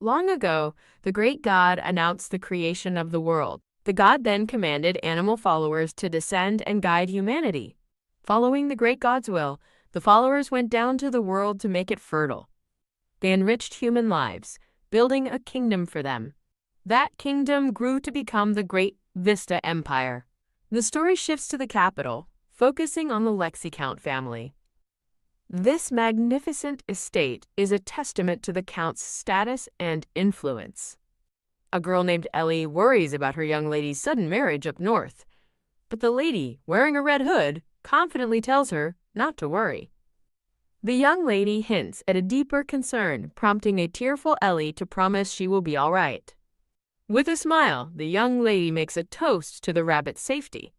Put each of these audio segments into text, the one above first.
Long ago, the great god announced the creation of the world. The god then commanded animal followers to descend and guide humanity. Following the great god's will, the followers went down to the world to make it fertile. They enriched human lives, building a kingdom for them. That kingdom grew to become the Great Vista Empire. The story shifts to the capital, focusing on the Lexicount family. This magnificent estate is a testament to the Count's status and influence. A girl named Ellie worries about her young lady's sudden marriage up north, but the lady, wearing a red hood, confidently tells her not to worry. The young lady hints at a deeper concern, prompting a tearful Ellie to promise she will be all right. With a smile, the young lady makes a toast to the rabbit's safety.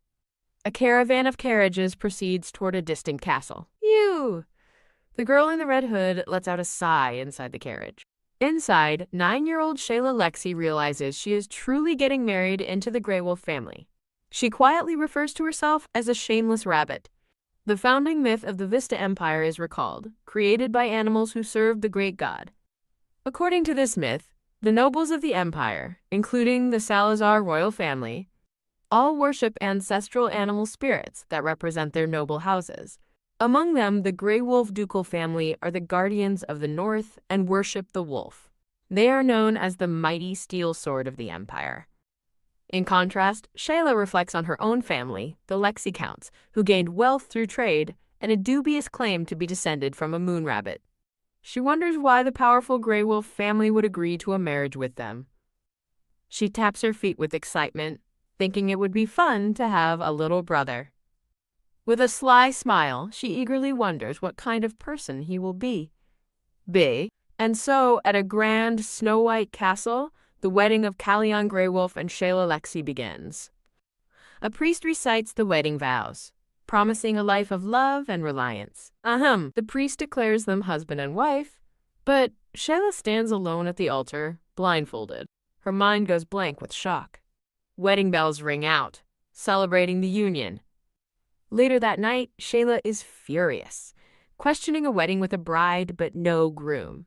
A caravan of carriages proceeds toward a distant castle. Phew! The girl in the red hood lets out a sigh inside the carriage. Inside, 9-year-old Shayla Lexi realizes she is truly getting married into the Grey Wolf family. She quietly refers to herself as a shameless rabbit. The founding myth of the Vista Empire is recalled, created by animals who served the great god. According to this myth, the nobles of the empire, including the Salazar royal family, all worship ancestral animal spirits that represent their noble houses. Among them, the Grey Wolf ducal family are the guardians of the north and worship the wolf. They are known as the mighty steel sword of the empire. In contrast, Shayla reflects on her own family, the Lexicounts, who gained wealth through trade and a dubious claim to be descended from a moon rabbit. She wonders why the powerful Grey Wolf family would agree to a marriage with them. She taps her feet with excitement, thinking it would be fun to have a little brother. With a sly smile, she eagerly wonders what kind of person he will be. And so, at a grand snow-white castle, the wedding of Callion Grey Wolf and Shayla Lexi begins. A priest recites the wedding vows, promising a life of love and reliance. The priest declares them husband and wife, but Shayla stands alone at the altar, blindfolded. Her mind goes blank with shock. Wedding bells ring out, celebrating the union. Later that night, Shayla is furious, questioning a wedding with a bride but no groom.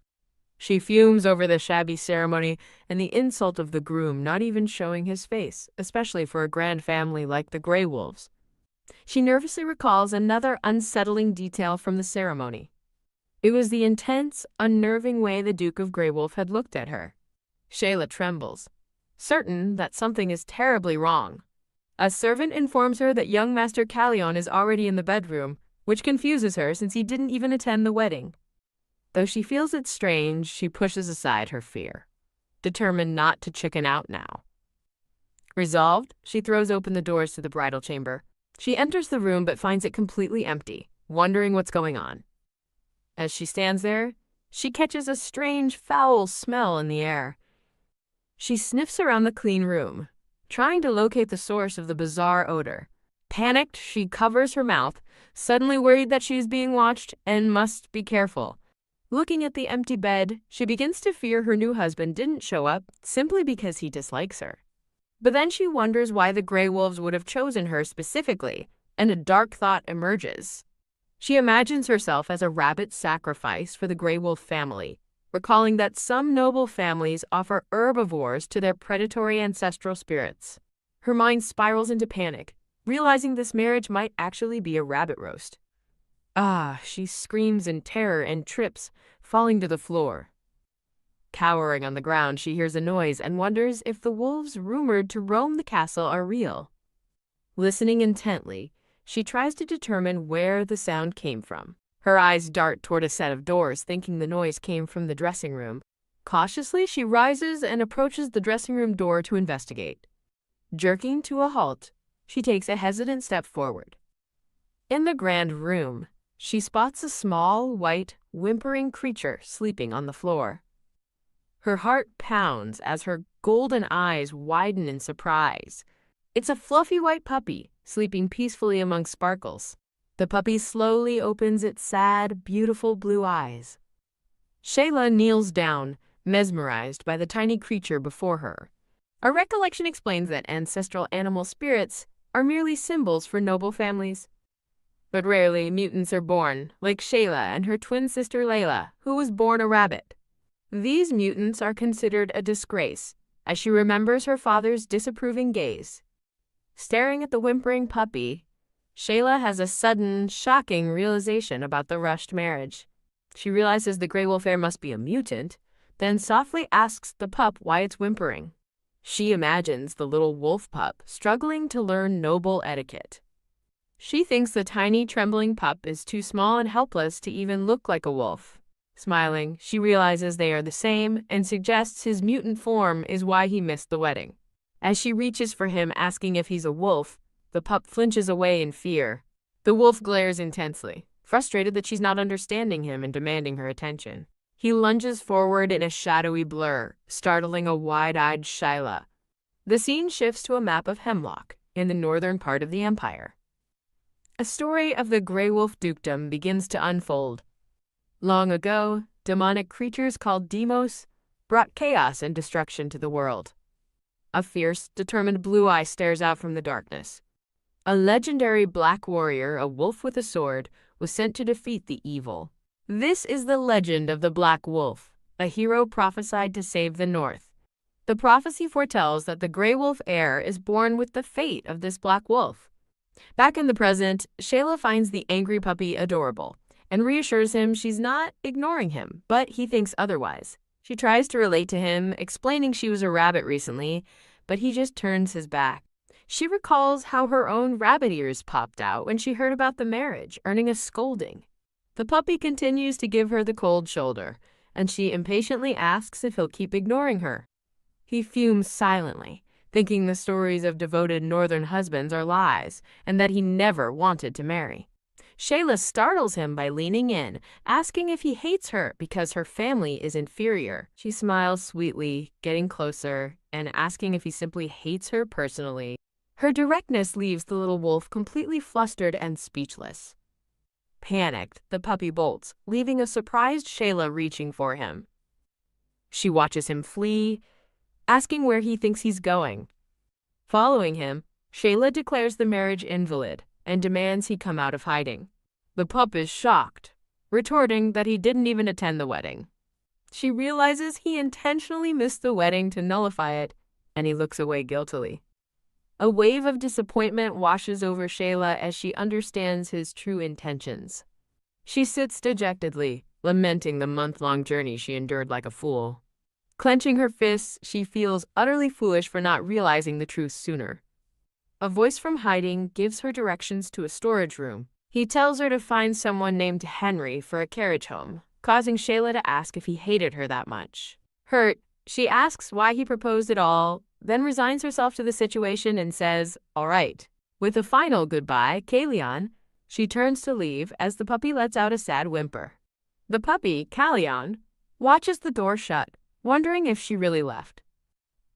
She fumes over the shabby ceremony and the insult of the groom not even showing his face, especially for a grand family like the Grey Wolves. She nervously recalls another unsettling detail from the ceremony. It was the intense, unnerving way the Duke of Grey Wolf had looked at her. Shayla trembles, certain that something is terribly wrong. A servant informs her that young Master Callion is already in the bedroom, which confuses her since he didn't even attend the wedding. Though she feels it strange, she pushes aside her fear, determined not to chicken out now. Resolved, she throws open the doors to the bridal chamber. She enters the room but finds it completely empty, wondering what's going on. As she stands there, she catches a strange, foul smell in the air. She sniffs around the clean room, trying to locate the source of the bizarre odor. Panicked, she covers her mouth, suddenly worried that she is being watched and must be careful. Looking at the empty bed, she begins to fear her new husband didn't show up simply because he dislikes her. But then she wonders why the Grey Wolves would have chosen her specifically, and a dark thought emerges. She imagines herself as a rabbit sacrifice for the Grey Wolf family, recalling that some noble families offer herbivores to their predatory ancestral spirits. Her mind spirals into panic, realizing this marriage might actually be a rabbit roast. She screams in terror and trips, falling to the floor. Cowering on the ground, she hears a noise and wonders if the wolves rumored to roam the castle are real. Listening intently, she tries to determine where the sound came from. Her eyes dart toward a set of doors, thinking the noise came from the dressing room. Cautiously, she rises and approaches the dressing room door to investigate. Jerking to a halt, she takes a hesitant step forward. In the grand room, she spots a small, white, whimpering creature sleeping on the floor. Her heart pounds as her golden eyes widen in surprise. It's a fluffy white puppy, sleeping peacefully among sparkles. The puppy slowly opens its sad, beautiful blue eyes. Shayla kneels down, mesmerized by the tiny creature before her. A recollection explains that ancestral animal spirits are merely symbols for noble families. But rarely mutants are born, like Shayla and her twin sister Layla, who was born a rabbit. These mutants are considered a disgrace, as she remembers her father's disapproving gaze. Staring at the whimpering puppy, Shayla has a sudden, shocking realization about the rushed marriage. She realizes the gray wolf heir must be a mutant, then softly asks the pup why it's whimpering. She imagines the little wolf pup struggling to learn noble etiquette. She thinks the tiny, trembling pup is too small and helpless to even look like a wolf. Smiling, she realizes they are the same and suggests his mutant form is why he missed the wedding. As she reaches for him, asking if he's a wolf, the pup flinches away in fear. The wolf glares intensely, frustrated that she's not understanding him and demanding her attention. He lunges forward in a shadowy blur, startling a wide-eyed Shayla. The scene shifts to a map of Hemlock, in the northern part of the Empire. A story of the Grey Wolf Dukedom begins to unfold. Long ago, demonic creatures called Demos brought chaos and destruction to the world. A fierce, determined blue eye stares out from the darkness. A legendary black warrior, a wolf with a sword, was sent to defeat the evil. This is the legend of the Black Wolf, a hero prophesied to save the North. The prophecy foretells that the Grey Wolf heir is born with the fate of this black wolf. Back in the present, Shayla finds the angry puppy adorable and reassures him she's not ignoring him, but he thinks otherwise. She tries to relate to him, explaining she was a rabbit recently, but he just turns his back. She recalls how her own rabbit ears popped out when she heard about the marriage, earning a scolding. The puppy continues to give her the cold shoulder, and she impatiently asks if he'll keep ignoring her. He fumes silently, thinking the stories of devoted northern husbands are lies, and that he never wanted to marry. Shayla startles him by leaning in, asking if he hates her because her family is inferior. She smiles sweetly, getting closer, and asking if he simply hates her personally. Her directness leaves the little wolf completely flustered and speechless. Panicked, the puppy bolts, leaving a surprised Shayla reaching for him. She watches him flee, asking where he thinks he's going. Following him, Shayla declares the marriage invalid and demands he come out of hiding. The pup is shocked, retorting that he didn't even attend the wedding. She realizes he intentionally missed the wedding to nullify it, and he looks away guiltily. A wave of disappointment washes over Shayla as she understands his true intentions. She sits dejectedly, lamenting the month-long journey she endured like a fool. Clenching her fists, she feels utterly foolish for not realizing the truth sooner. A voice from hiding gives her directions to a storage room. He tells her to find someone named Henry for a carriage home, causing Shayla to ask if he hated her that much. Hurt, she asks why he proposed at all, then resigns herself to the situation and says, "All right." With a final goodbye, Kalion, she turns to leave as the puppy lets out a sad whimper. The puppy, Kalion, watches the door shut, wondering if she really left.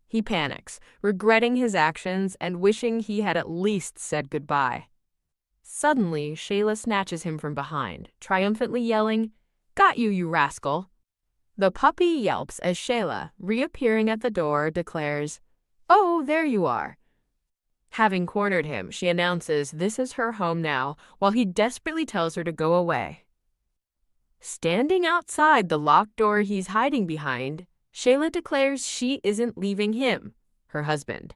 He panics, regretting his actions and wishing he had at least said goodbye. Suddenly, Shayla snatches him from behind, triumphantly yelling, "Got you, you rascal!" The puppy yelps as Shayla, reappearing at the door, declares, "Oh, there you are." Having cornered him, she announces this is her home now, while he desperately tells her to go away. Standing outside the locked door he's hiding behind, Shayla declares she isn't leaving him, her husband.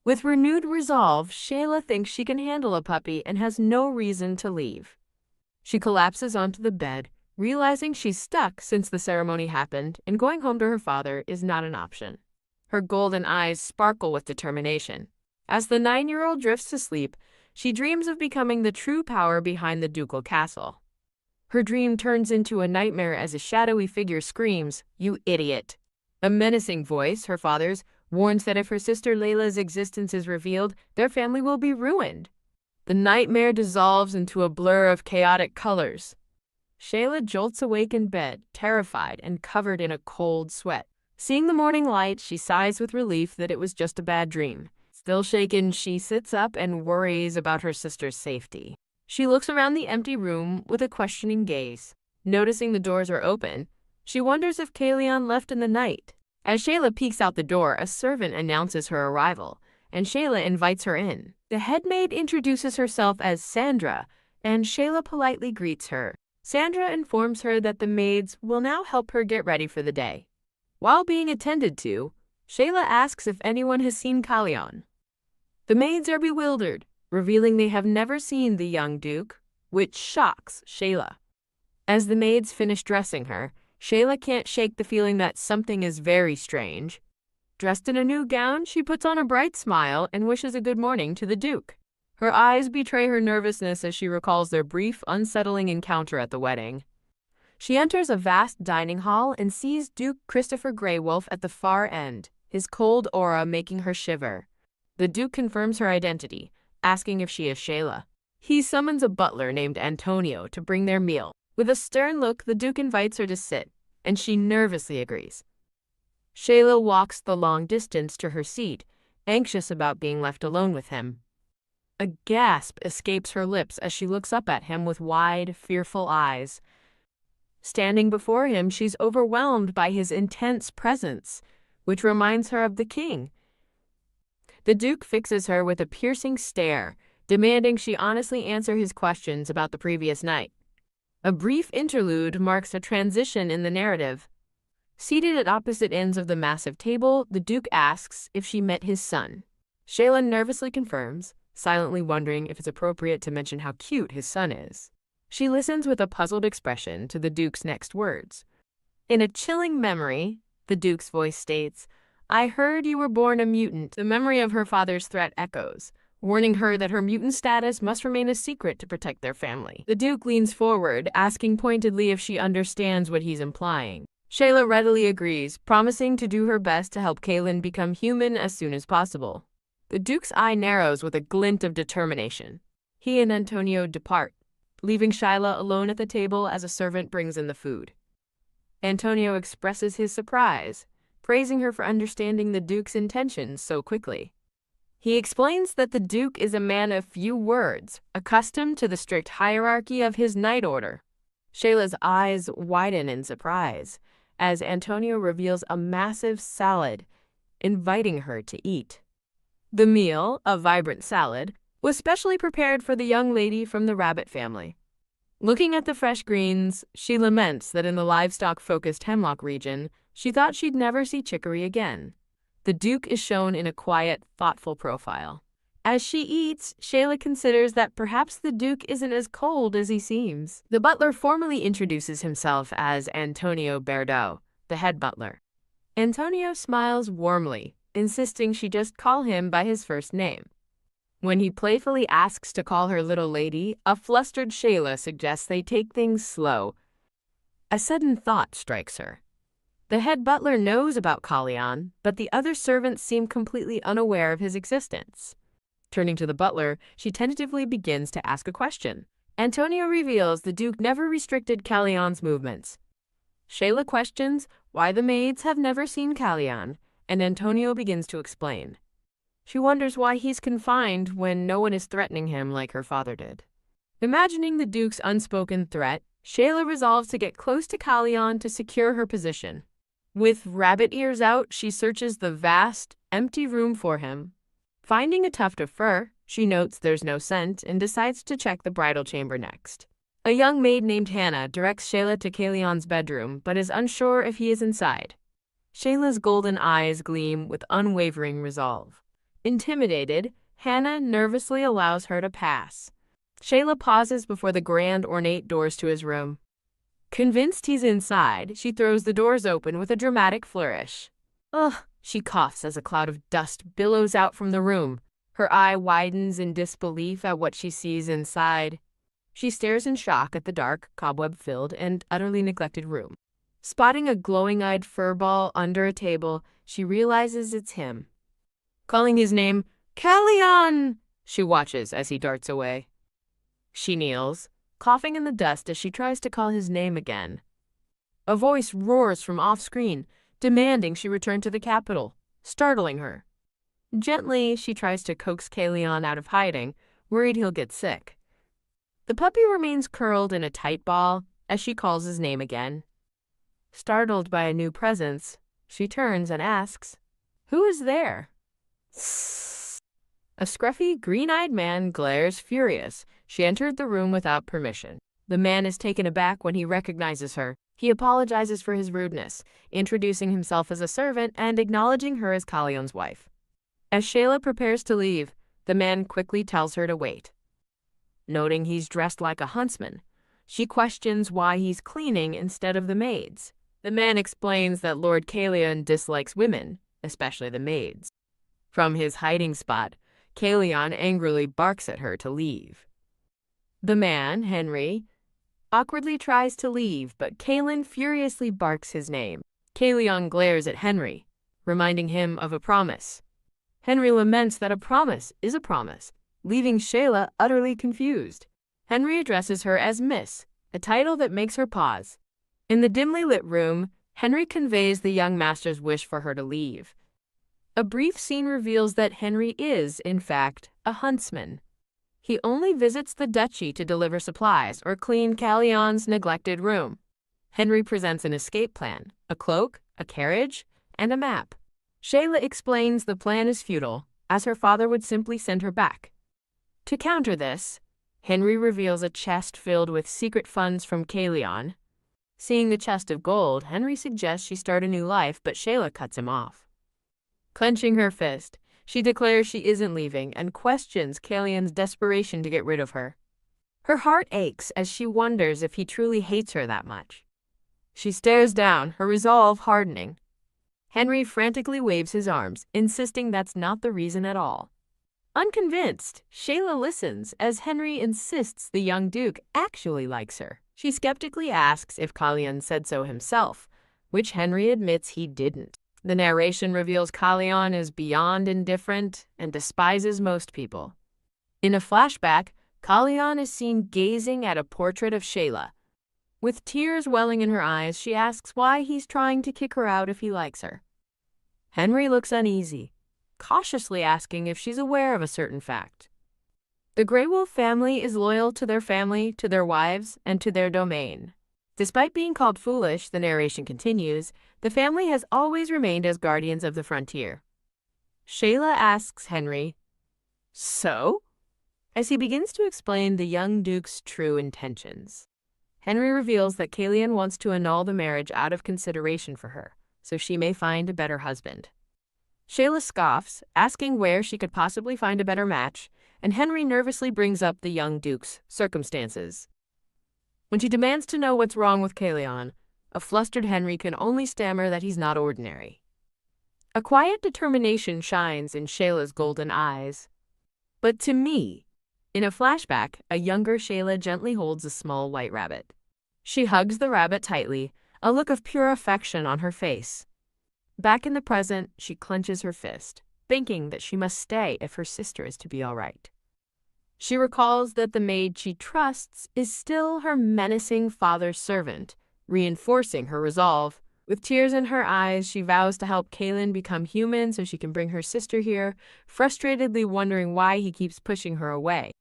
With renewed resolve, Shayla thinks she can handle a puppy and has no reason to leave. She collapses onto the bed, realizing she's stuck since the ceremony happened, and going home to her father is not an option. Her golden eyes sparkle with determination. As the 9-year-old drifts to sleep, she dreams of becoming the true power behind the ducal castle. Her dream turns into a nightmare as a shadowy figure screams, "You idiot!" A menacing voice, her father's, warns that if her sister Layla's existence is revealed, their family will be ruined. The nightmare dissolves into a blur of chaotic colors. Shayla jolts awake in bed, terrified and covered in a cold sweat. Seeing the morning light, she sighs with relief that it was just a bad dream. Still shaken, she sits up and worries about her sister's safety. She looks around the empty room with a questioning gaze. Noticing the doors are open, she wonders if Kalion left in the night. As Shayla peeks out the door, a servant announces her arrival, and Shayla invites her in. The head maid introduces herself as Sandra, and Shayla politely greets her. Sandra informs her that the maids will now help her get ready for the day. While being attended to, Shayla asks if anyone has seen Kalyan. The maids are bewildered, revealing they have never seen the young Duke, which shocks Shayla. As the maids finish dressing her, Shayla can't shake the feeling that something is very strange. Dressed in a new gown, she puts on a bright smile and wishes a good morning to the Duke. Her eyes betray her nervousness as she recalls their brief, unsettling encounter at the wedding. She enters a vast dining hall and sees Duke Christopher Greywolf at the far end, his cold aura making her shiver. The Duke confirms her identity, asking if she is Shayla. He summons a butler named Antonio to bring their meal. With a stern look, the Duke invites her to sit, and she nervously agrees. Shayla walks the long distance to her seat, anxious about being left alone with him. A gasp escapes her lips as she looks up at him with wide, fearful eyes. Standing before him, she's overwhelmed by his intense presence, which reminds her of the king. The Duke fixes her with a piercing stare, demanding she honestly answer his questions about the previous night. A brief interlude marks a transition in the narrative. Seated at opposite ends of the massive table, the Duke asks if she met his son. Shayla nervously confirms, silently wondering if it's appropriate to mention how cute his son is. She listens with a puzzled expression to the Duke's next words. In a chilling memory, the Duke's voice states, "I heard you were born a mutant." The memory of her father's threat echoes, warning her that her mutant status must remain a secret to protect their family. The Duke leans forward, asking pointedly if she understands what he's implying. Shayla readily agrees, promising to do her best to help Kaylin become human as soon as possible. The Duke's eye narrows with a glint of determination. He and Antonio depart, leaving Shayla alone at the table as a servant brings in the food. Antonio expresses his surprise, praising her for understanding the Duke's intentions so quickly. He explains that the Duke is a man of few words, accustomed to the strict hierarchy of his Knight Order. Shayla's eyes widen in surprise as Antonio reveals a massive salad, inviting her to eat. The meal, a vibrant salad, was specially prepared for the young lady from the rabbit family. Looking at the fresh greens, she laments that in the livestock-focused Hemlock region, she thought she'd never see chicory again. The Duke is shown in a quiet, thoughtful profile. As she eats, Shayla considers that perhaps the Duke isn't as cold as he seems. The butler formally introduces himself as Antonio Berdo, the head butler. Antonio smiles warmly, insisting she just call him by his first name. When he playfully asks to call her little lady, a flustered Shayla suggests they take things slow. A sudden thought strikes her. The head butler knows about Kalyan, but the other servants seem completely unaware of his existence. Turning to the butler, she tentatively begins to ask a question. Antonio reveals the Duke never restricted Kalyan's movements. Shayla questions why the maids have never seen Kalyan, and Antonio begins to explain. She wonders why he's confined when no one is threatening him like her father did. Imagining the Duke's unspoken threat, Shayla resolves to get close to Kalyan to secure her position. With rabbit ears out, she searches the vast, empty room for him. Finding a tuft of fur, she notes there's no scent and decides to check the bridal chamber next. A young maid named Hannah directs Shayla to Kalyan's bedroom, but is unsure if he is inside. Shayla's golden eyes gleam with unwavering resolve. Intimidated, Hannah nervously allows her to pass. Shayla pauses before the grand ornate doors to his room. Convinced he's inside, she throws the doors open with a dramatic flourish. Ugh, she coughs as a cloud of dust billows out from the room. Her eye widens in disbelief at what she sees inside. She stares in shock at the dark, cobweb-filled, and utterly neglected room. Spotting a glowing-eyed furball under a table, she realizes it's him. Calling his name, Kalyan! She watches as he darts away. She kneels, coughing in the dust as she tries to call his name again. A voice roars from off-screen, demanding she return to the capital, startling her. Gently, she tries to coax Kalyan out of hiding, worried he'll get sick. The puppy remains curled in a tight ball as she calls his name again. Startled by a new presence, she turns and asks, "Who is there?" A scruffy, green-eyed man glares furious. She entered the room without permission. The man is taken aback when he recognizes her. He apologizes for his rudeness, introducing himself as a servant and acknowledging her as Kalyan's wife. As Shayla prepares to leave, the man quickly tells her to wait. Noting he's dressed like a huntsman, she questions why he's cleaning instead of the maids. The man explains that Lord Kalyan dislikes women, especially the maids. From his hiding spot, Kalyan angrily barks at her to leave. The man, Henry, awkwardly tries to leave, but Kalyan furiously barks his name. Kalyan glares at Henry, reminding him of a promise. Henry laments that a promise is a promise, leaving Shayla utterly confused. Henry addresses her as Miss, a title that makes her pause. In the dimly lit room, Henry conveys the young master's wish for her to leave. A brief scene reveals that Henry is, in fact, a huntsman. He only visits the duchy to deliver supplies or clean Kalyan's neglected room. Henry presents an escape plan, a cloak, a carriage, and a map. Shayla explains the plan is futile, as her father would simply send her back. To counter this, Henry reveals a chest filled with secret funds from Kalyan. Seeing the chest of gold, Henry suggests she start a new life, but Shayla cuts him off. Clenching her fist, she declares she isn't leaving and questions Kalyan's desperation to get rid of her. Her heart aches as she wonders if he truly hates her that much. She stares down, her resolve hardening. Henry frantically waves his arms, insisting that's not the reason at all. Unconvinced, Shayla listens as Henry insists the young duke actually likes her. She skeptically asks if Kalyan said so himself, which Henry admits he didn't. The narration reveals Kalyan is beyond indifferent and despises most people. In a flashback, Kalyan is seen gazing at a portrait of Shayla. With tears welling in her eyes, she asks why he's trying to kick her out if he likes her. Henry looks uneasy, cautiously asking if she's aware of a certain fact. The Grey Wolf family is loyal to their family, to their wives, and to their domain. Despite being called foolish, the narration continues, the family has always remained as guardians of the frontier. Shayla asks Henry, "So?" as he begins to explain the young duke's true intentions. Henry reveals that Kalyan wants to annul the marriage out of consideration for her, so she may find a better husband. Shayla scoffs, asking where she could possibly find a better match, and Henry nervously brings up the young duke's circumstances. When she demands to know what's wrong with Kalyan, a flustered Henry can only stammer that he's not ordinary. A quiet determination shines in Shayla's golden eyes. But to me, in a flashback, a younger Shayla gently holds a small white rabbit. She hugs the rabbit tightly, a look of pure affection on her face. Back in the present, she clenches her fist, thinking that she must stay if her sister is to be all right. She recalls that the maid she trusts is still her menacing father's servant, reinforcing her resolve. With tears in her eyes, she vows to help Kalyan become human so she can bring her sister here, frustratedly wondering why he keeps pushing her away.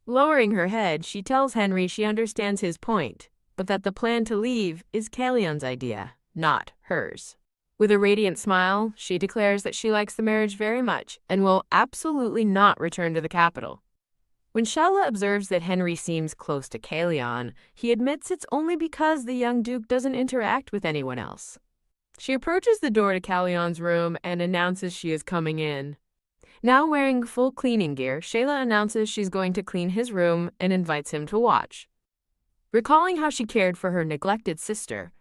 Lowering her head, she tells Henry she understands his point, but that the plan to leave is Kalyan's idea, not hers. With a radiant smile, she declares that she likes the marriage very much and will absolutely not return to the capital. When Shayla observes that Henry seems close to Kalyan, he admits it's only because the young duke doesn't interact with anyone else. She approaches the door to Kalyan's room and announces she is coming in. Now wearing full cleaning gear, Shayla announces she's going to clean his room and invites him to watch. Recalling how she cared for her neglected sister,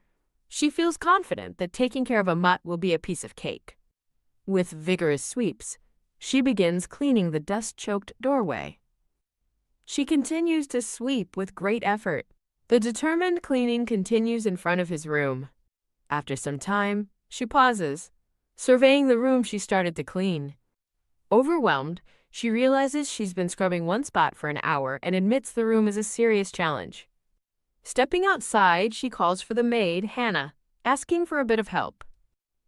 she feels confident that taking care of a mutt will be a piece of cake. With vigorous sweeps, she begins cleaning the dust-choked doorway. She continues to sweep with great effort. The determined cleaning continues in front of his room. After some time, she pauses, surveying the room she started to clean. Overwhelmed, she realizes she's been scrubbing one spot for an hour and admits the room is a serious challenge. Stepping outside, she calls for the maid, Hannah, asking for a bit of help.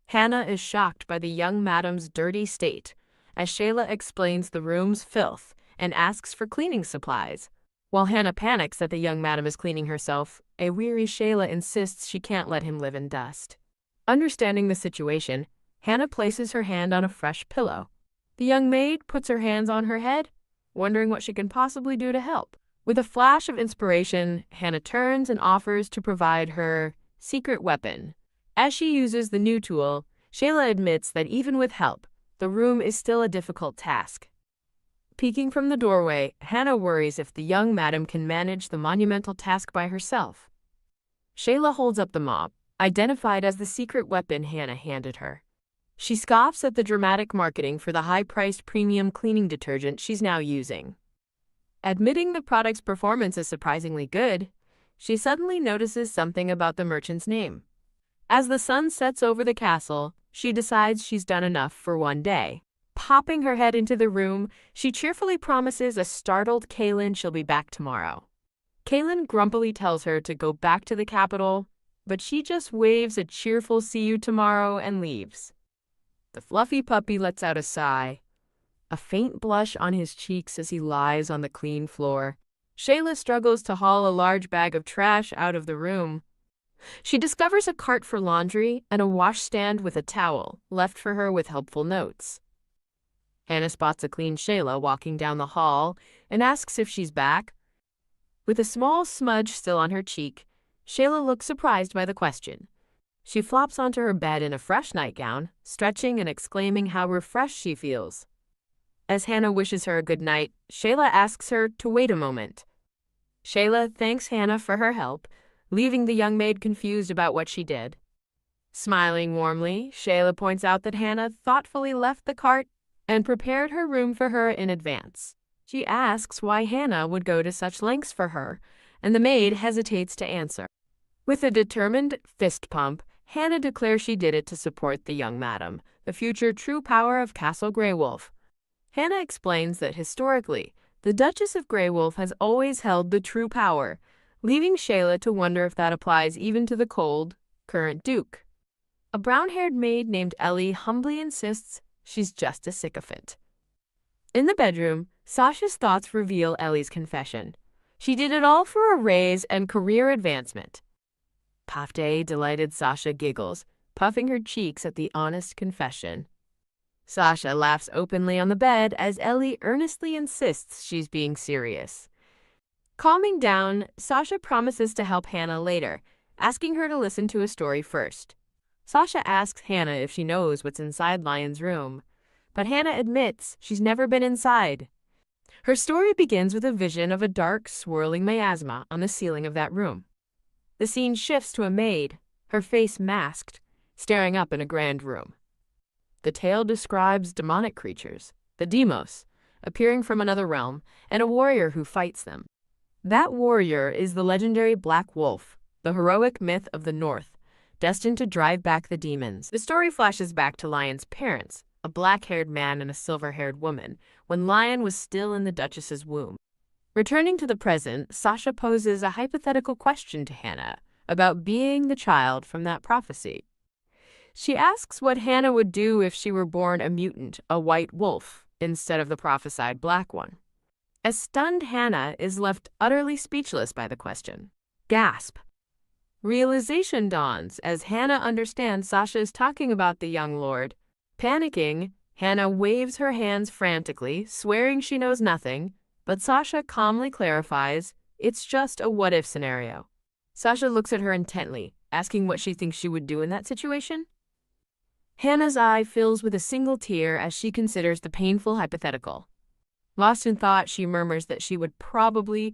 Hannah is shocked by the young madam's dirty state, as Shayla explains the room's filth and asks for cleaning supplies. While Hannah panics that the young madam is cleaning herself, a weary Shayla insists she can't let him live in dust. Understanding the situation, Hannah places her hand on a fresh pillow. The young maid puts her hands on her head, wondering what she can possibly do to help. With a flash of inspiration, Hannah turns and offers to provide her secret weapon. As she uses the new tool, Shayla admits that even with help, the room is still a difficult task. Peeking from the doorway, Hannah worries if the young madam can manage the monumental task by herself. Shayla holds up the mop, identified as the secret weapon Hannah handed her. She scoffs at the dramatic marketing for the high-priced premium cleaning detergent she's now using. Admitting the product's performance is surprisingly good, she suddenly notices something about the merchant's name. As the sun sets over the castle, she decides she's done enough for one day. Popping her head into the room, she cheerfully promises a startled Kaylin she'll be back tomorrow. Kaylin grumpily tells her to go back to the capital, but she just waves a cheerful "see you tomorrow" and leaves. The fluffy puppy lets out a sigh, a faint blush on his cheeks as he lies on the clean floor. Shayla struggles to haul a large bag of trash out of the room. She discovers a cart for laundry and a washstand with a towel, left for her with helpful notes. Hannah spots a clean Shayla walking down the hall and asks if she's back. With a small smudge still on her cheek, Shayla looks surprised by the question. She flops onto her bed in a fresh nightgown, stretching and exclaiming how refreshed she feels. As Hannah wishes her a good night, Shayla asks her to wait a moment. Shayla thanks Hannah for her help, leaving the young maid confused about what she did. Smiling warmly, Shayla points out that Hannah thoughtfully left the cart and prepared her room for her in advance. She asks why Hannah would go to such lengths for her, and the maid hesitates to answer. With a determined fist pump, Hannah declares she did it to support the young madam, the future true power of Castle Greywolf. Hannah explains that historically, the Duchess of Greywolf has always held the true power, leaving Shayla to wonder if that applies even to the cold, current Duke. A brown-haired maid named Ellie humbly insists she's just a sycophant. In the bedroom, Sasha's thoughts reveal Ellie's confession. She did it all for a raise and career advancement. Pafte, delighted Sasha giggles, puffing her cheeks at the honest confession. Sasha laughs openly on the bed as Ellie earnestly insists she's being serious. Calming down, Sasha promises to help Hannah later, asking her to listen to a story first. Sasha asks Hannah if she knows what's inside Lion's room, but Hannah admits she's never been inside. Her story begins with a vision of a dark, swirling miasma on the ceiling of that room. The scene shifts to a maid, her face masked, staring up in a grand room. The tale describes demonic creatures, the Demos, appearing from another realm, and a warrior who fights them. That warrior is the legendary Black Wolf, the heroic myth of the North, destined to drive back the demons. The story flashes back to Lion's parents, a black-haired man and a silver-haired woman, when Lion was still in the Duchess's womb. Returning to the present, Sasha poses a hypothetical question to Hannah about being the child from that prophecy. She asks what Hannah would do if she were born a mutant, a white wolf, instead of the prophesied black one. A stunned Hannah is left utterly speechless by the question. Gasp! Realization dawns as Hannah understands Sasha is talking about the young lord. Panicking, Hannah waves her hands frantically, swearing she knows nothing, but Sasha calmly clarifies it's just a what-if scenario. Sasha looks at her intently, asking what she thinks she would do in that situation. Hannah's eye fills with a single tear as she considers the painful hypothetical. Lost in thought, she murmurs that she would probably...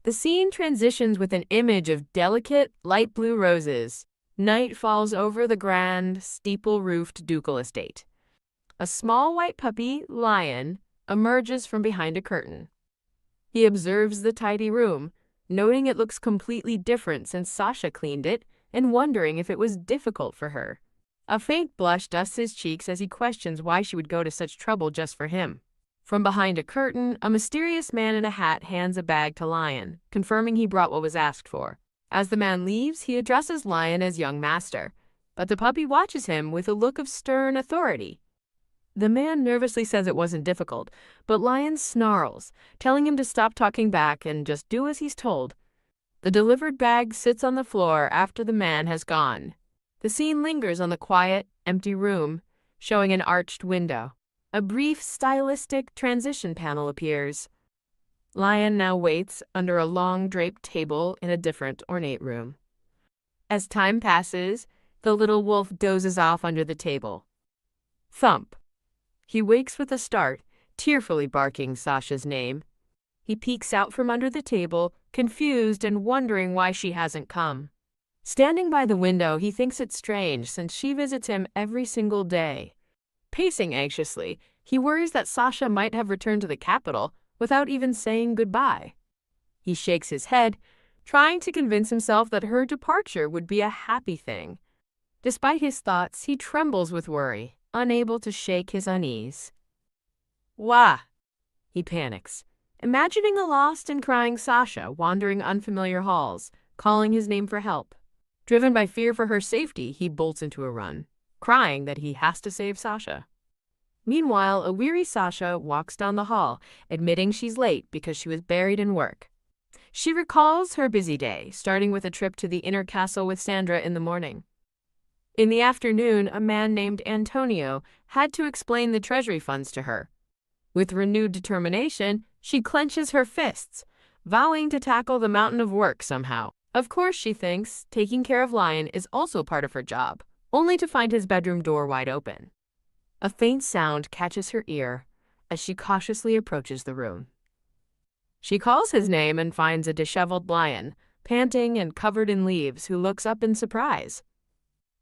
The scene transitions with an image of delicate, light blue roses. Night falls over the grand, steeple-roofed ducal estate. A small white puppy, Lion, emerges from behind a curtain. He observes the tidy room, noting it looks completely different since Sasha cleaned it and wondering if it was difficult for her. A faint blush dusts his cheeks as he questions why she would go to such trouble just for him. From behind a curtain, a mysterious man in a hat hands a bag to Lion, confirming he brought what was asked for. As the man leaves, he addresses Lion as young master, but the puppy watches him with a look of stern authority. The man nervously says it wasn't difficult, but Lion snarls, telling him to stop talking back and just do as he's told. The delivered bag sits on the floor after the man has gone. The scene lingers on the quiet, empty room, showing an arched window. A brief, stylistic transition panel appears. Lion now waits under a long draped table in a different ornate room. As time passes, the little wolf dozes off under the table. Thump. He wakes with a start, tearfully barking Sasha's name. He peeks out from under the table, confused and wondering why she hasn't come. Standing by the window, he thinks it strange since she visits him every single day. Pacing anxiously, he worries that Sasha might have returned to the capital without even saying goodbye. He shakes his head, trying to convince himself that her departure would be a happy thing. Despite his thoughts, he trembles with worry, unable to shake his unease. Wah! He panics, imagining a lost and crying Sasha wandering unfamiliar halls, calling his name for help. Driven by fear for her safety, he bolts into a run, crying that he has to save Sasha. Meanwhile, a weary Sasha walks down the hall, admitting she's late because she was buried in work. She recalls her busy day, starting with a trip to the inner castle with Sandra in the morning. In the afternoon, a man named Antonio had to explain the treasury funds to her. With renewed determination, she clenches her fists, vowing to tackle the mountain of work somehow. Of course, she thinks, taking care of Lion is also part of her job, only to find his bedroom door wide open. A faint sound catches her ear as she cautiously approaches the room. She calls his name and finds a disheveled Lion, panting and covered in leaves, who looks up in surprise.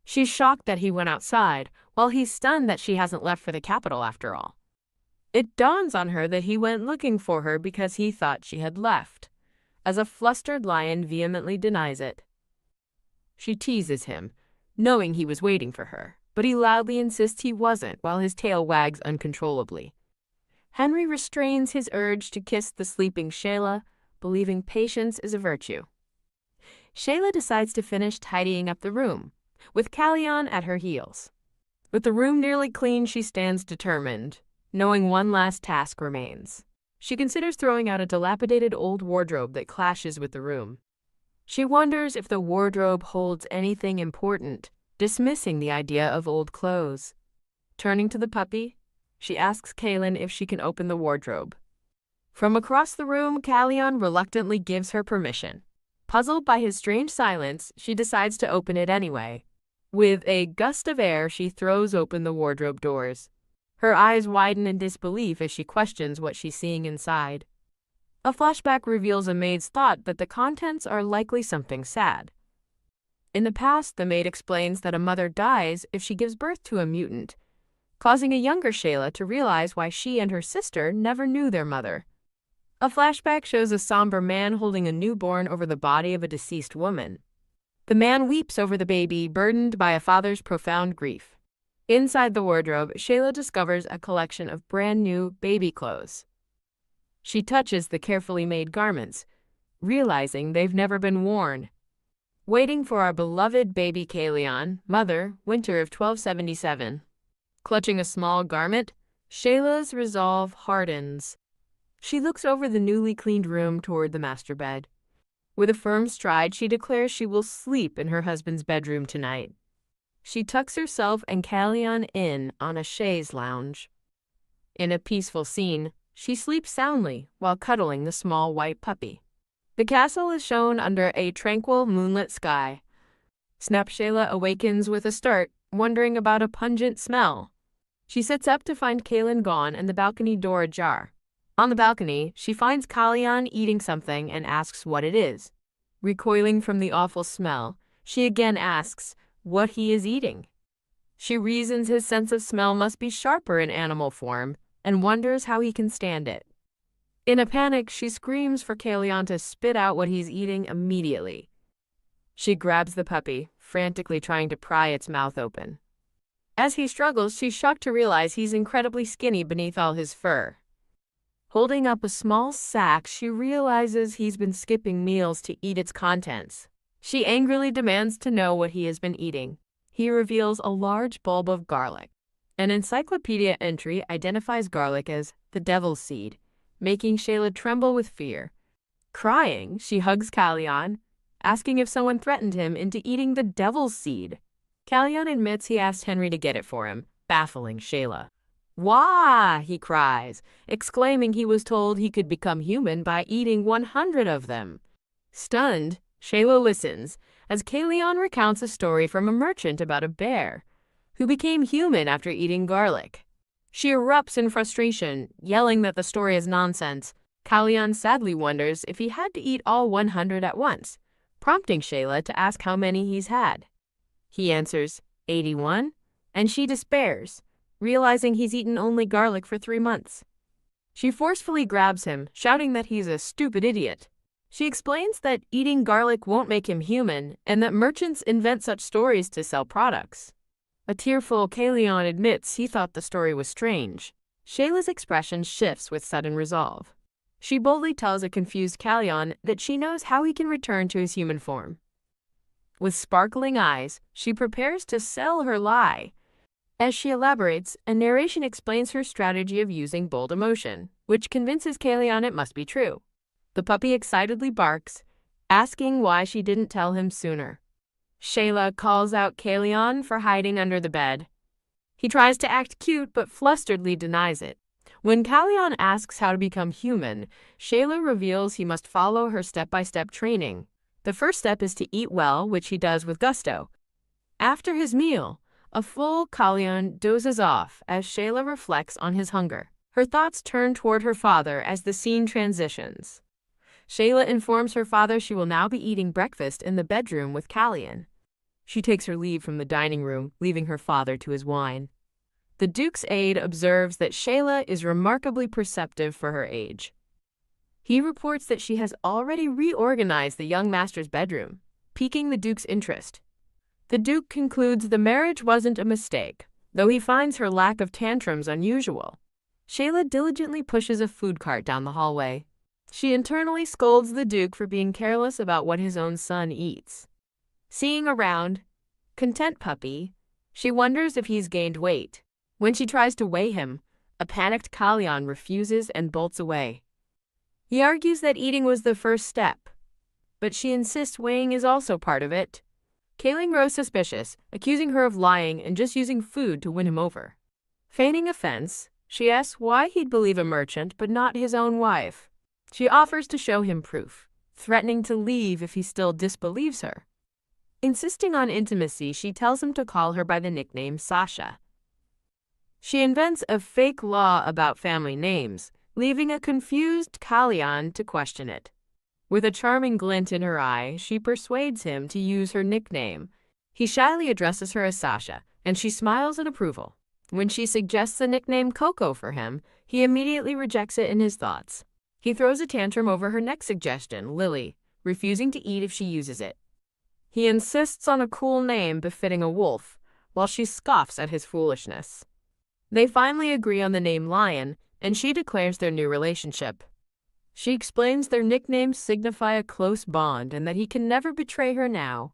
She's shocked that he went outside, while he's stunned that she hasn't left for the capital after all. It dawns on her that he went looking for her because he thought she had left, as a flustered Lion vehemently denies it. She teases him, knowing he was waiting for her, but he loudly insists he wasn't while his tail wags uncontrollably. Henry restrains his urge to kiss the sleeping Shayla, believing patience is a virtue. Shayla decides to finish tidying up the room, with Callion at her heels. With the room nearly clean, she stands determined, knowing one last task remains. She considers throwing out a dilapidated old wardrobe that clashes with the room. She wonders if the wardrobe holds anything important, dismissing the idea of old clothes. Turning to the puppy, she asks Kaylin if she can open the wardrobe. From across the room, Callion reluctantly gives her permission. Puzzled by his strange silence, she decides to open it anyway. With a gust of air, she throws open the wardrobe doors. Her eyes widen in disbelief as she questions what she's seeing inside. A flashback reveals a maid's thought that the contents are likely something sad. In the past, the maid explains that a mother dies if she gives birth to a mutant, causing a younger Shayla to realize why she and her sister never knew their mother. A flashback shows a somber man holding a newborn over the body of a deceased woman. The man weeps over the baby, burdened by a father's profound grief. Inside the wardrobe, Shayla discovers a collection of brand new baby clothes. She touches the carefully made garments, realizing they've never been worn. Waiting for our beloved baby Callion, mother, winter of 1277. Clutching a small garment, Shayla's resolve hardens. She looks over the newly cleaned room toward the master bed. With a firm stride, she declares she will sleep in her husband's bedroom tonight. She tucks herself and Callion in on a chaise lounge. In a peaceful scene, she sleeps soundly while cuddling the small white puppy. The castle is shown under a tranquil moonlit sky. Shayla awakens with a start, wondering about a pungent smell. She sits up to find Kaylin gone and the balcony door ajar. On the balcony, she finds Callion eating something and asks what it is. Recoiling from the awful smell, she again asks what he is eating. She reasons his sense of smell must be sharper in animal form and wonders how he can stand it. In a panic, she screams for Callion to spit out what he's eating immediately. She grabs the puppy, frantically trying to pry its mouth open. As he struggles, she's shocked to realize he's incredibly skinny beneath all his fur. Holding up a small sack, she realizes he's been skipping meals to eat its contents. She angrily demands to know what he has been eating. He reveals a large bulb of garlic. An encyclopedia entry identifies garlic as the devil's seed, making Shayla tremble with fear. Crying, she hugs Callion, asking if someone threatened him into eating the devil's seed. Callion admits he asked Henry to get it for him, baffling Shayla. "Wah!" he cries, exclaiming he was told he could become human by eating 100 of them. Stunned, Shayla listens as Kalion recounts a story from a merchant about a bear who became human after eating garlic. She erupts in frustration, yelling that the story is nonsense. Kalion sadly wonders if he had to eat all 100 at once, prompting Shayla to ask how many he's had. He answers, 81, and she despairs, realizing he's eaten only garlic for 3 months. She forcefully grabs him, shouting that he's a stupid idiot. She explains that eating garlic won't make him human and that merchants invent such stories to sell products. A tearful Kalion admits he thought the story was strange. Shayla's expression shifts with sudden resolve. She boldly tells a confused Kalion that she knows how he can return to his human form. With sparkling eyes, she prepares to sell her lie. As she elaborates, a narration explains her strategy of using bold emotion, which convinces Kalion it must be true. The puppy excitedly barks, asking why she didn't tell him sooner. Shayla calls out Kalion for hiding under the bed. He tries to act cute but flusteredly denies it. When Kalion asks how to become human, Shayla reveals he must follow her step-by-step training. The first step is to eat well, which he does with gusto. After his meal, a full Kalion dozes off as Shayla reflects on his hunger. Her thoughts turn toward her father as the scene transitions. Shayla informs her father she will now be eating breakfast in the bedroom with Kalion. She takes her leave from the dining room, leaving her father to his wine. The Duke's aide observes that Shayla is remarkably perceptive for her age. He reports that she has already reorganized the young master's bedroom, piquing the Duke's interest. The Duke concludes the marriage wasn't a mistake, though he finds her lack of tantrums unusual. Shayla diligently pushes a food cart down the hallway. She internally scolds the Duke for being careless about what his own son eats. Seeing a round, content puppy, she wonders if he's gained weight. When she tries to weigh him, a panicked Kalion refuses and bolts away. He argues that eating was the first step, but she insists weighing is also part of it. Kayling grows suspicious, accusing her of lying and just using food to win him over. Feigning offense, she asks why he'd believe a merchant but not his own wife. She offers to show him proof, threatening to leave if he still disbelieves her. Insisting on intimacy, she tells him to call her by the nickname Sasha. She invents a fake law about family names, leaving a confused Kalion to question it. With a charming glint in her eye, she persuades him to use her nickname. He shyly addresses her as Sasha, and she smiles in approval. When she suggests the nickname Coco for him, he immediately rejects it in his thoughts. He throws a tantrum over her next suggestion, Lily, refusing to eat if she uses it. He insists on a cool name befitting a wolf, while she scoffs at his foolishness. They finally agree on the name Lion, and she declares their new relationship. She explains their nicknames signify a close bond and that he can never betray her now.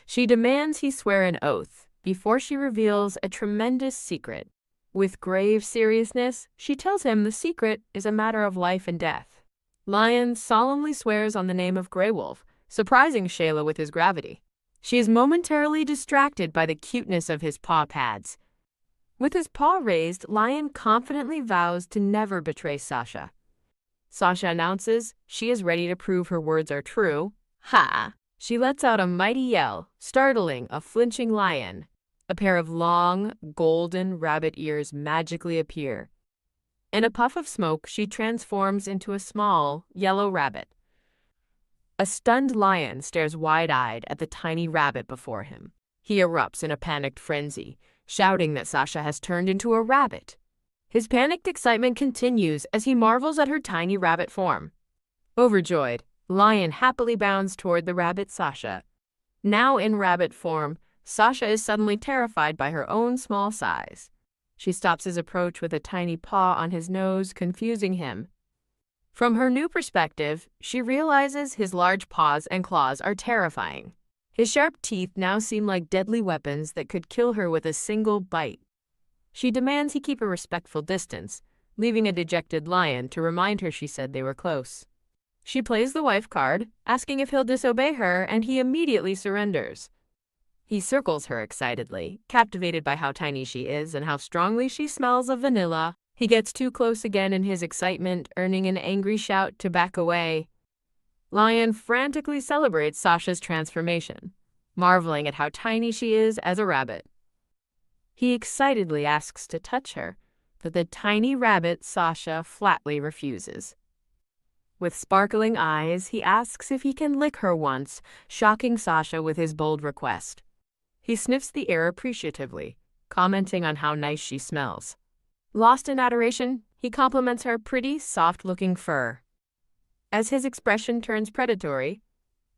She demands he swear an oath before she reveals a tremendous secret. With grave seriousness, she tells him the secret is a matter of life and death. Lion solemnly swears on the name of Grey Wolf, surprising Shayla with his gravity. She is momentarily distracted by the cuteness of his paw pads. With his paw raised, Lion confidently vows to never betray Sasha. Sasha announces she is ready to prove her words are true. Ha! She lets out a mighty yell, startling a flinching lion. A pair of long, golden rabbit ears magically appear. In a puff of smoke, she transforms into a small, yellow rabbit. A stunned lion stares wide-eyed at the tiny rabbit before him. He erupts in a panicked frenzy, shouting that Sasha has turned into a rabbit. His panicked excitement continues as he marvels at her tiny rabbit form. Overjoyed, Lion happily bounds toward the rabbit Sasha. Now in rabbit form, Sasha is suddenly terrified by her own small size. She stops his approach with a tiny paw on his nose, confusing him. From her new perspective, she realizes his large paws and claws are terrifying. His sharp teeth now seem like deadly weapons that could kill her with a single bite. She demands he keep a respectful distance, leaving a dejected Lion to remind her she said they were close. She plays the wife card, asking if he'll disobey her, and he immediately surrenders. He circles her excitedly, captivated by how tiny she is and how strongly she smells of vanilla. He gets too close again in his excitement, earning an angry shout to back away. Lion frantically celebrates Sasha's transformation, marveling at how tiny she is as a rabbit. He excitedly asks to touch her, but the tiny rabbit Sasha flatly refuses. With sparkling eyes, he asks if he can lick her once, shocking Sasha with his bold request. He sniffs the air appreciatively, commenting on how nice she smells. Lost in adoration, he compliments her pretty, soft-looking fur. As his expression turns predatory,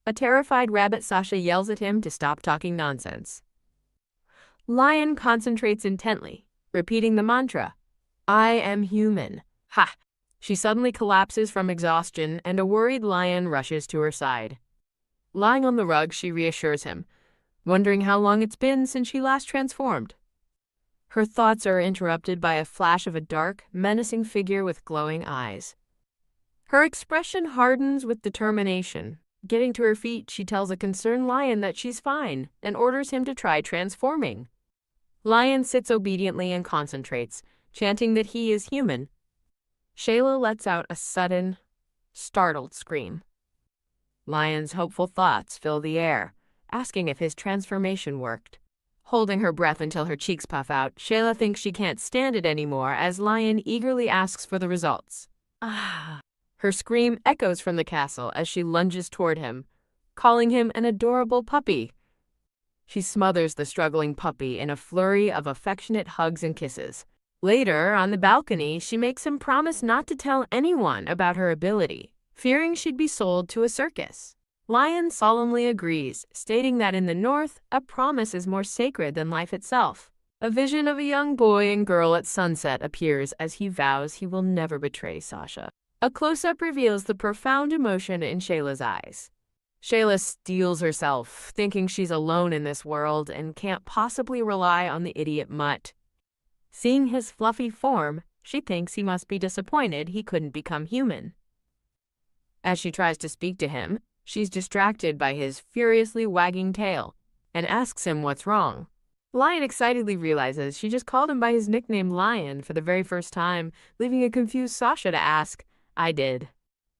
a terrified rabbit Sasha yells at him to stop talking nonsense. Lion concentrates intently, repeating the mantra, "I am human." Ha! She suddenly collapses from exhaustion, and a worried Lion rushes to her side. Lying on the rug, she reassures him, wondering how long it's been since she last transformed. Her thoughts are interrupted by a flash of a dark, menacing figure with glowing eyes. Her expression hardens with determination. Getting to her feet, she tells a concerned Lion that she's fine and orders him to try transforming. Lion sits obediently and concentrates, chanting that he is human. Shayla lets out a sudden, startled scream. Lion's hopeful thoughts fill the air, asking if his transformation worked. Holding her breath until her cheeks puff out, Shayla thinks she can't stand it anymore as Lion eagerly asks for the results. Ah! Her scream echoes from the castle as she lunges toward him, calling him an adorable puppy. She smothers the struggling puppy in a flurry of affectionate hugs and kisses. Later, on the balcony, she makes him promise not to tell anyone about her ability, fearing she'd be sold to a circus. Lion solemnly agrees, stating that in the north, a promise is more sacred than life itself. A vision of a young boy and girl at sunset appears as he vows he will never betray Sasha. A close-up reveals the profound emotion in Shayla's eyes. Shayla steels herself, thinking she's alone in this world and can't possibly rely on the idiot mutt. Seeing his fluffy form, she thinks he must be disappointed he couldn't become human. As she tries to speak to him, she's distracted by his furiously wagging tail and asks him what's wrong. Lion excitedly realizes she just called him by his nickname Lion for the very first time, leaving a confused Sasha to ask, "I did."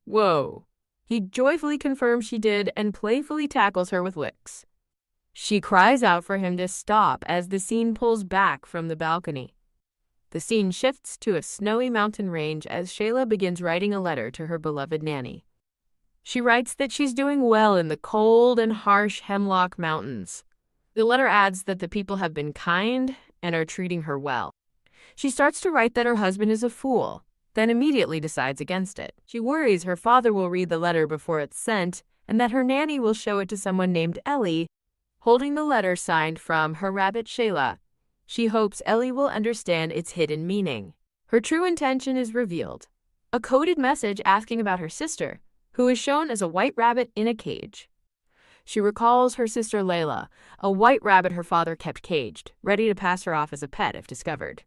Whoa. He joyfully confirms she did and playfully tackles her with licks. She cries out for him to stop as the scene pulls back from the balcony. The scene shifts to a snowy mountain range as Shayla begins writing a letter to her beloved nanny. She writes that she's doing well in the cold and harsh Hemlock Mountains. The letter adds that the people have been kind and are treating her well. She starts to write that her husband is a fool, then immediately decides against it. She worries her father will read the letter before it's sent and that her nanny will show it to someone named Ellie, holding the letter signed from her rabbit Shayla. She hopes Ellie will understand its hidden meaning. Her true intention is revealed. A coded message asking about her sister, who is shown as a white rabbit in a cage. She recalls her sister Layla, a white rabbit her father kept caged, ready to pass her off as a pet if discovered.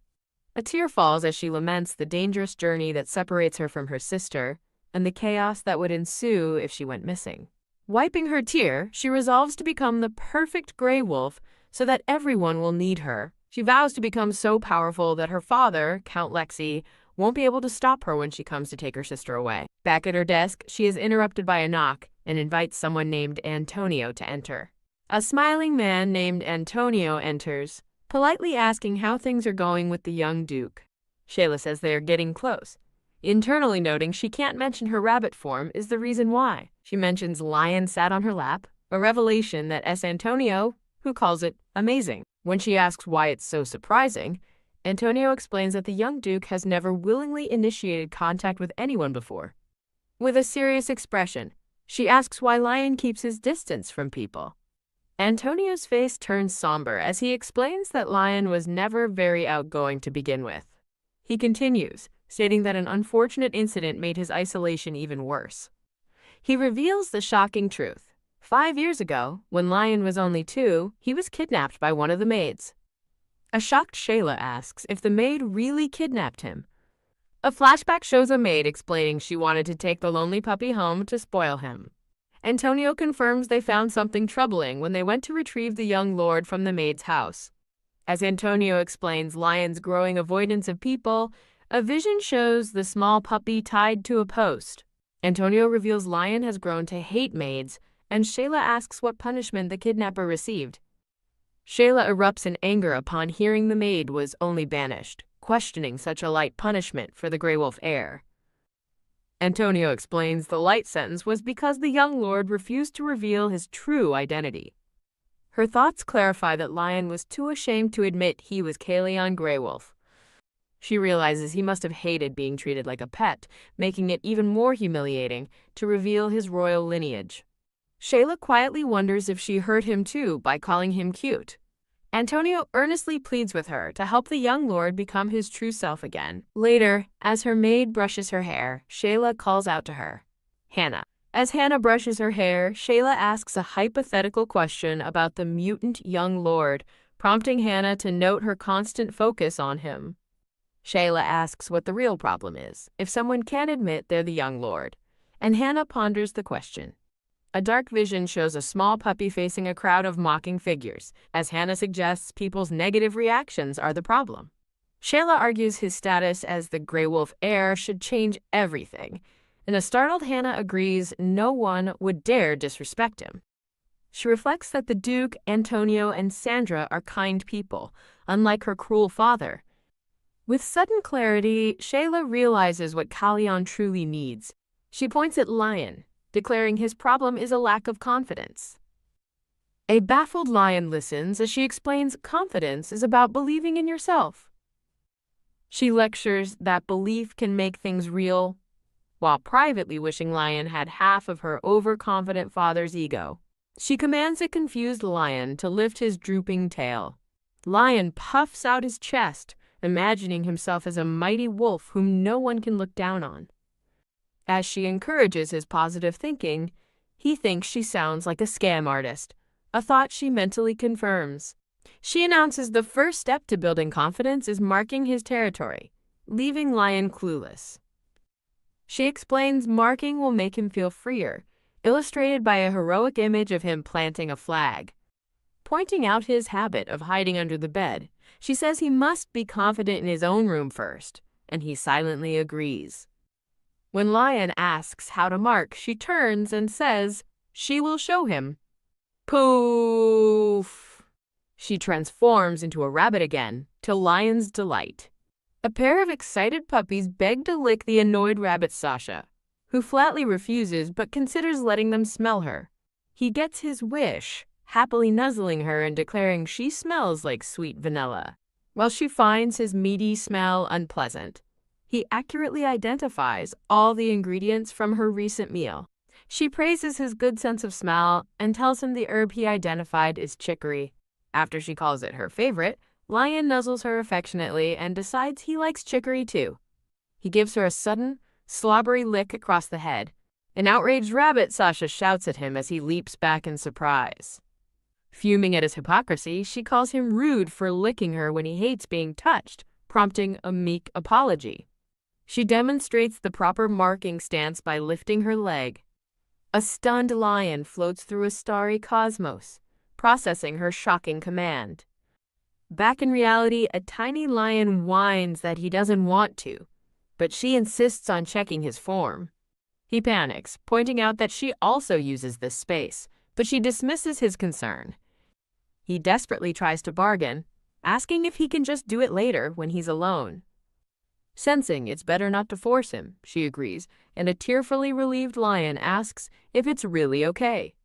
A tear falls as she laments the dangerous journey that separates her from her sister and the chaos that would ensue if she went missing. Wiping her tear, she resolves to become the perfect gray wolf so that everyone will need her. She vows to become so powerful that her father, Count Lexi, won't be able to stop her when she comes to take her sister away. Back at her desk, she is interrupted by a knock and invites someone named Antonio to enter. A smiling man named Antonio enters, politely asking how things are going with the young Duke. Shayla says they are getting close, internally noting she can't mention her rabbit form is the reason why. She mentions Lion sat on her lap, a revelation that Antonio, who calls it amazing. When she asks why it's so surprising, Antonio explains that the young Duke has never willingly initiated contact with anyone before. With a serious expression, she asks why Lion keeps his distance from people. Antonio's face turns somber as he explains that Lion was never very outgoing to begin with. He continues, stating that an unfortunate incident made his isolation even worse. He reveals the shocking truth. 5 years ago, when Lion was only 2, he was kidnapped by one of the maids. A shocked Shayla asks if the maid really kidnapped him. A flashback shows a maid explaining she wanted to take the lonely puppy home to spoil him. Antonio confirms they found something troubling when they went to retrieve the young lord from the maid's house. As Antonio explains Lion's growing avoidance of people, a vision shows the small puppy tied to a post. Antonio reveals Lion has grown to hate maids, and Shayla asks what punishment the kidnapper received. Shayla erupts in anger upon hearing the maid was only banished, questioning such a light punishment for the Grey Wolf heir. Antonio explains the light sentence was because the young lord refused to reveal his true identity. Her thoughts clarify that Lion was too ashamed to admit he was Kaleon Greywolf. She realizes he must have hated being treated like a pet, making it even more humiliating to reveal his royal lineage. Shayla quietly wonders if she hurt him too by calling him cute. Antonio earnestly pleads with her to help the young lord become his true self again. Later, as her maid brushes her hair, Shayla calls out to her, Hannah. As Hannah brushes her hair, Shayla asks a hypothetical question about the mutant young lord, prompting Hannah to note her constant focus on him. Shayla asks what the real problem is, if someone can't admit they're the young lord, and Hannah ponders the question. A dark vision shows a small puppy facing a crowd of mocking figures, as Hannah suggests people's negative reactions are the problem. Shayla argues his status as the Grey Wolf heir should change everything, and a startled Hannah agrees no one would dare disrespect him. She reflects that the Duke, Antonio, and Sandra are kind people, unlike her cruel father. With sudden clarity, Shayla realizes what Kaleon truly needs. She points at Lion, declaring his problem is a lack of confidence. A baffled Lion listens as she explains confidence is about believing in yourself. She lectures that belief can make things real, while privately wishing Lion had half of her overconfident father's ego. She commands a confused Lion to lift his drooping tail. Lion puffs out his chest, imagining himself as a mighty wolf whom no one can look down on. As she encourages his positive thinking, he thinks she sounds like a scam artist, a thought she mentally confirms. She announces the first step to building confidence is marking his territory, leaving Lion clueless. She explains marking will make him feel freer, illustrated by a heroic image of him planting a flag. Pointing out his habit of hiding under the bed, she says he must be confident in his own room first, and he silently agrees. When Lion asks how to mark, she turns and says she will show him. Poof! She transforms into a rabbit again, to Lion's delight. A pair of excited puppies beg to lick the annoyed rabbit Sasha, who flatly refuses but considers letting them smell her. He gets his wish, happily nuzzling her and declaring she smells like sweet vanilla. While she finds his meaty smell unpleasant, he accurately identifies all the ingredients from her recent meal. She praises his good sense of smell and tells him the herb he identified is chicory. After she calls it her favorite, Lion nuzzles her affectionately and decides he likes chicory too. He gives her a sudden, slobbery lick across the head. An outraged rabbit Sasha shouts at him as he leaps back in surprise. Fuming at his hypocrisy, she calls him rude for licking her when he hates being touched, prompting a meek apology. She demonstrates the proper marking stance by lifting her leg. A stunned Lion floats through a starry cosmos, processing her shocking command. Back in reality, a tiny Lion whines that he doesn't want to, but she insists on checking his form. He panics, pointing out that she also uses this space, but she dismisses his concern. He desperately tries to bargain, asking if he can just do it later when he's alone. Sensing it's better not to force him, she agrees, and a tearfully relieved Lion asks if it's really okay.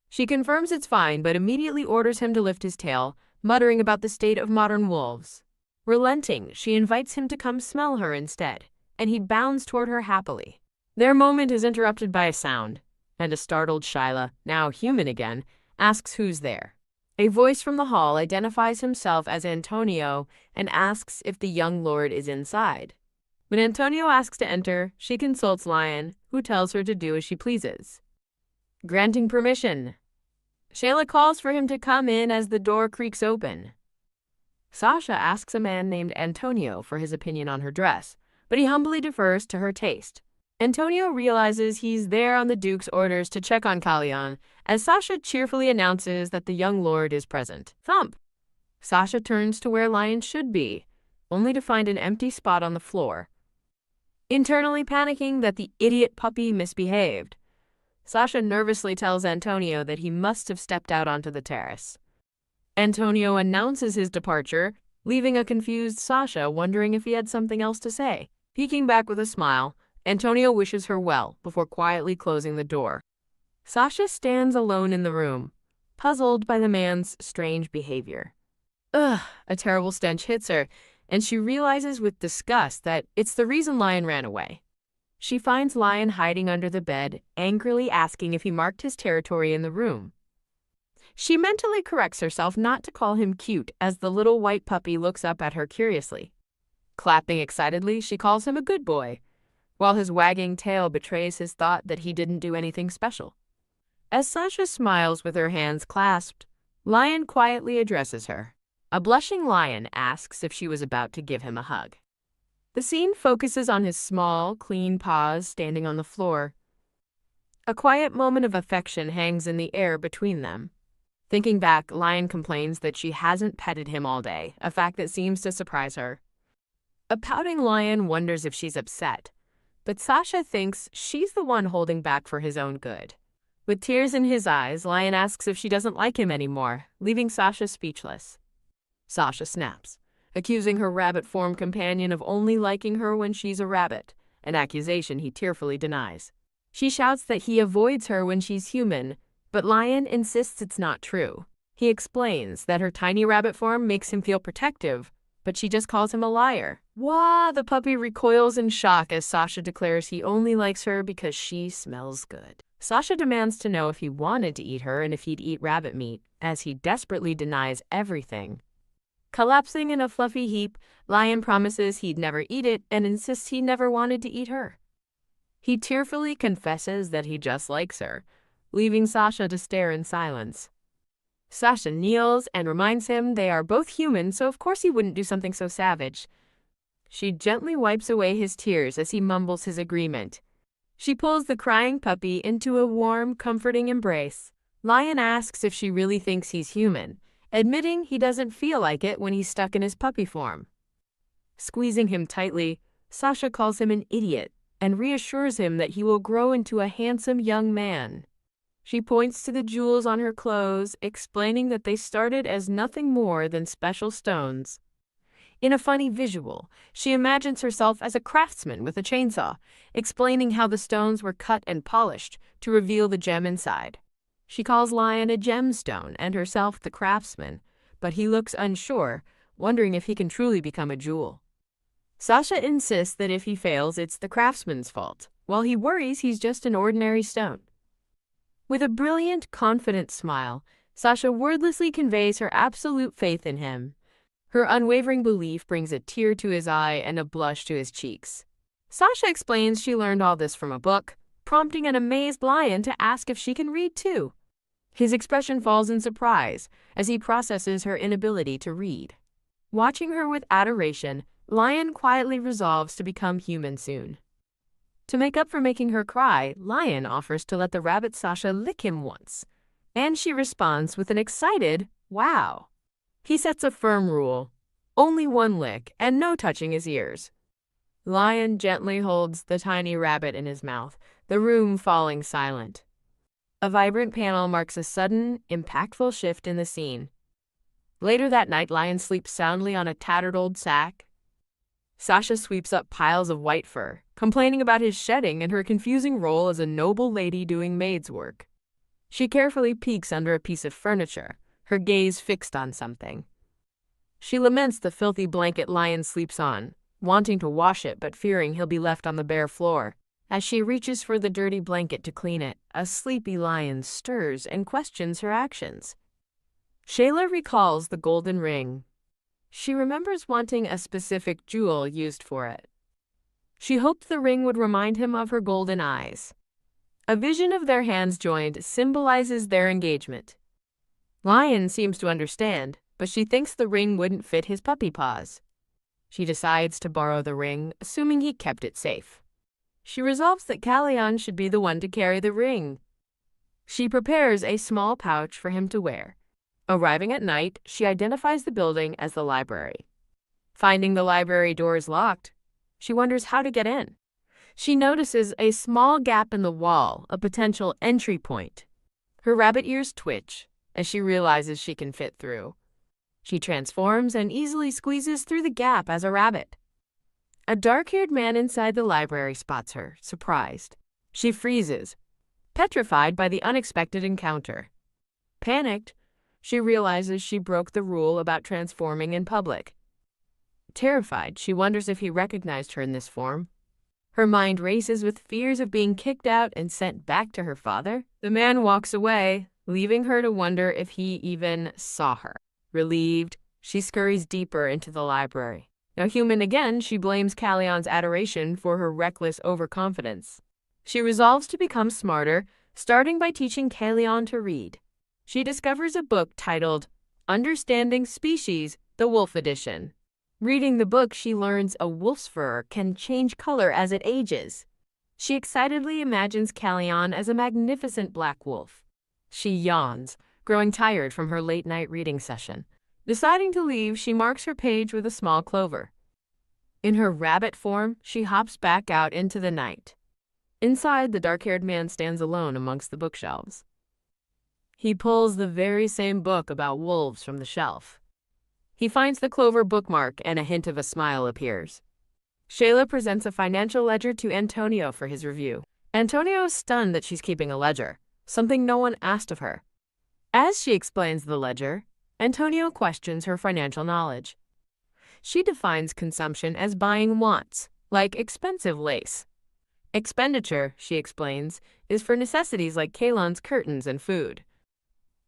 She confirms it's fine, but immediately orders him to lift his tail, muttering about the state of modern wolves. Relenting, she invites him to come smell her instead, and he bounds toward her happily. Their moment is interrupted by a sound, and a startled Shayla, now human again, asks who's there. A voice from the hall identifies himself as Antonio and asks if the young lord is inside. When Antonio asks to enter, she consults Lion, who tells her to do as she pleases. Granting permission, Shayla calls for him to come in as the door creaks open. Sasha asks a man named Antonio for his opinion on her dress, but he humbly defers to her taste. Antonio realizes he's there on the Duke's orders to check on Kalyan, as Sasha cheerfully announces that the young lord is present. Thump! Sasha turns to where Lion should be, only to find an empty spot on the floor. Internally panicking that the idiot puppy misbehaved, Sasha nervously tells Antonio that he must have stepped out onto the terrace. Antonio announces his departure, leaving a confused Sasha wondering if he had something else to say. Peeking back with a smile, Antonio wishes her well before quietly closing the door. Sasha stands alone in the room, puzzled by the man's strange behavior. Ugh, a terrible stench hits her, and she realizes with disgust that it's the reason Lion ran away. She finds Lion hiding under the bed, angrily asking if he marked his territory in the room. She mentally corrects herself not to call him cute as the little white puppy looks up at her curiously. Clapping excitedly, she calls him a good boy, while his wagging tail betrays his thought that he didn't do anything special. As Sasha smiles with her hands clasped, Lion quietly addresses her. A blushing Lion asks if she was about to give him a hug. The scene focuses on his small, clean paws standing on the floor. A quiet moment of affection hangs in the air between them. Thinking back, Lion complains that she hasn't petted him all day, a fact that seems to surprise her. A pouting Lion wonders if she's upset, but Sasha thinks she's the one holding back for his own good. With tears in his eyes, Lion asks if she doesn't like him anymore, leaving Sasha speechless. Sasha snaps, accusing her rabbit-form companion of only liking her when she's a rabbit, an accusation he tearfully denies. She shouts that he avoids her when she's human, but Lion insists it's not true. He explains that her tiny rabbit form makes him feel protective, but she just calls him a liar. Wah! The puppy recoils in shock as Sasha declares he only likes her because she smells good. Sasha demands to know if he wanted to eat her and if he'd eat rabbit meat, as he desperately denies everything. Collapsing in a fluffy heap, Lion promises he'd never eat it and insists he never wanted to eat her. He tearfully confesses that he just likes her, leaving Sasha to stare in silence. Sasha kneels and reminds him they are both human, so of course he wouldn't do something so savage. She gently wipes away his tears as he mumbles his agreement. She pulls the crying puppy into a warm, comforting embrace. Lion asks if she really thinks he's human, admitting he doesn't feel like it when he's stuck in his puppy form. Squeezing him tightly, Sasha calls him an idiot and reassures him that he will grow into a handsome young man. She points to the jewels on her clothes, explaining that they started as nothing more than special stones. In a funny visual, she imagines herself as a craftsman with a chainsaw, explaining how the stones were cut and polished to reveal the gem inside. She calls Lion a gemstone and herself the craftsman, but he looks unsure, wondering if he can truly become a jewel. Sasha insists that if he fails, it's the craftsman's fault, while he worries he's just an ordinary stone. With a brilliant, confident smile, Sasha wordlessly conveys her absolute faith in him. Her unwavering belief brings a tear to his eye and a blush to his cheeks. Sasha explains she learned all this from a book, prompting an amazed Lion to ask if she can read too. His expression falls in surprise as he processes her inability to read. Watching her with adoration, Lion quietly resolves to become human soon. To make up for making her cry, Lion offers to let the rabbit Sasha lick him once, and she responds with an excited, "Wow." He sets a firm rule: only one lick and no touching his ears. Lion gently holds the tiny rabbit in his mouth, the room falling silent. A vibrant panel marks a sudden, impactful shift in the scene. Later that night, Lion sleeps soundly on a tattered old sack. Sasha sweeps up piles of white fur, complaining about his shedding and her confusing role as a noble lady doing maid's work. She carefully peeks under a piece of furniture, her gaze fixed on something. She laments the filthy blanket Lion sleeps on, wanting to wash it but fearing he'll be left on the bare floor. As she reaches for the dirty blanket to clean it, a sleepy Lion stirs and questions her actions. Shayla recalls the golden ring. She remembers wanting a specific jewel used for it. She hoped the ring would remind him of her golden eyes. A vision of their hands joined symbolizes their engagement. Lion seems to understand, but she thinks the ring wouldn't fit his puppy paws. She decides to borrow the ring, assuming he kept it safe. She resolves that Kalyan should be the one to carry the ring. She prepares a small pouch for him to wear. Arriving at night, she identifies the building as the library. Finding the library doors locked, she wonders how to get in. She notices a small gap in the wall, a potential entry point. Her rabbit ears twitch as she realizes she can fit through. She transforms and easily squeezes through the gap as a rabbit. A dark-haired man inside the library spots her, surprised. She freezes, petrified by the unexpected encounter. Panicked, she realizes she broke the rule about transforming in public. Terrified, she wonders if he recognized her in this form. Her mind races with fears of being kicked out and sent back to her father. The man walks away, leaving her to wonder if he even saw her. Relieved, she scurries deeper into the library. Now human again, she blames Kalyan's adoration for her reckless overconfidence. She resolves to become smarter, starting by teaching Kalyan to read. She discovers a book titled Understanding Species, the Wolf Edition. Reading the book, she learns a wolf's fur can change color as it ages. She excitedly imagines Kalyan as a magnificent black wolf. She yawns, growing tired from her late-night reading session. Deciding to leave, she marks her page with a small clover. In her rabbit form, she hops back out into the night. Inside, the dark-haired man stands alone amongst the bookshelves. He pulls the very same book about wolves from the shelf. He finds the clover bookmark and a hint of a smile appears. Shayla presents a financial ledger to Antonio for his review. Antonio is stunned that she's keeping a ledger, something no one asked of her. As she explains the ledger, Antonio questions her financial knowledge. She defines consumption as buying wants, like expensive lace. Expenditure, she explains, is for necessities like Kalyan's curtains and food.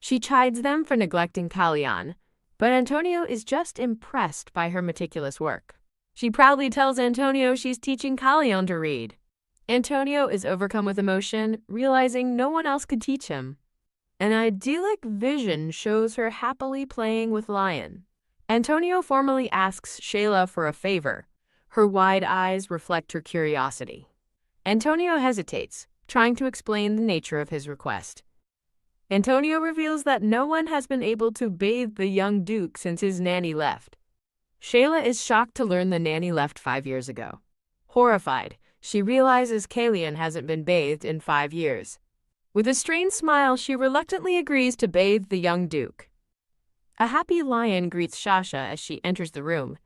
She chides them for neglecting Kalyan, but Antonio is just impressed by her meticulous work. She proudly tells Antonio she's teaching Kalyan to read. Antonio is overcome with emotion, realizing no one else could teach him. An idyllic vision shows her happily playing with Lion. Antonio formally asks Shayla for a favor. Her wide eyes reflect her curiosity. Antonio hesitates, trying to explain the nature of his request. Antonio reveals that no one has been able to bathe the young Duke since his nanny left. Shayla is shocked to learn the nanny left 5 years ago. Horrified, she realizes Kalyan hasn't been bathed in 5 years. With a strained smile, she reluctantly agrees to bathe the young Duke. A happy Lion greets Shasha as she enters the room.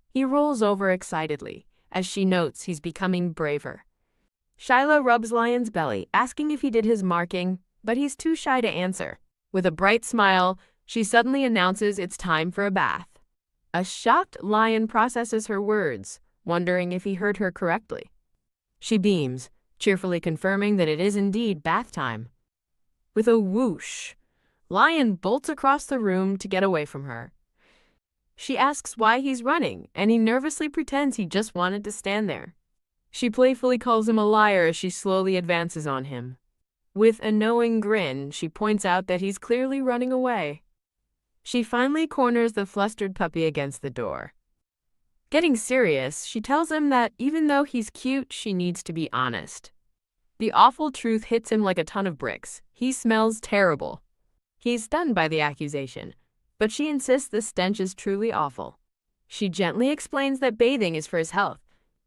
He rolls over excitedly, as she notes he's becoming braver. Shayla rubs Lion's belly, asking if he did his marking, but he's too shy to answer. With a bright smile, she suddenly announces it's time for a bath. A shocked Lion processes her words, wondering if he heard her correctly. She beams, cheerfully confirming that it is indeed bath time. With a whoosh, Lion bolts across the room to get away from her. She asks why he's running, and he nervously pretends he just wanted to stand there. She playfully calls him a liar as she slowly advances on him. With a knowing grin, she points out that he's clearly running away. She finally corners the flustered puppy against the door. Getting serious, she tells him that even though he's cute, she needs to be honest. The awful truth hits him like a ton of bricks. He smells terrible. He's stunned by the accusation, but she insists the stench is truly awful. She gently explains that bathing is for his health,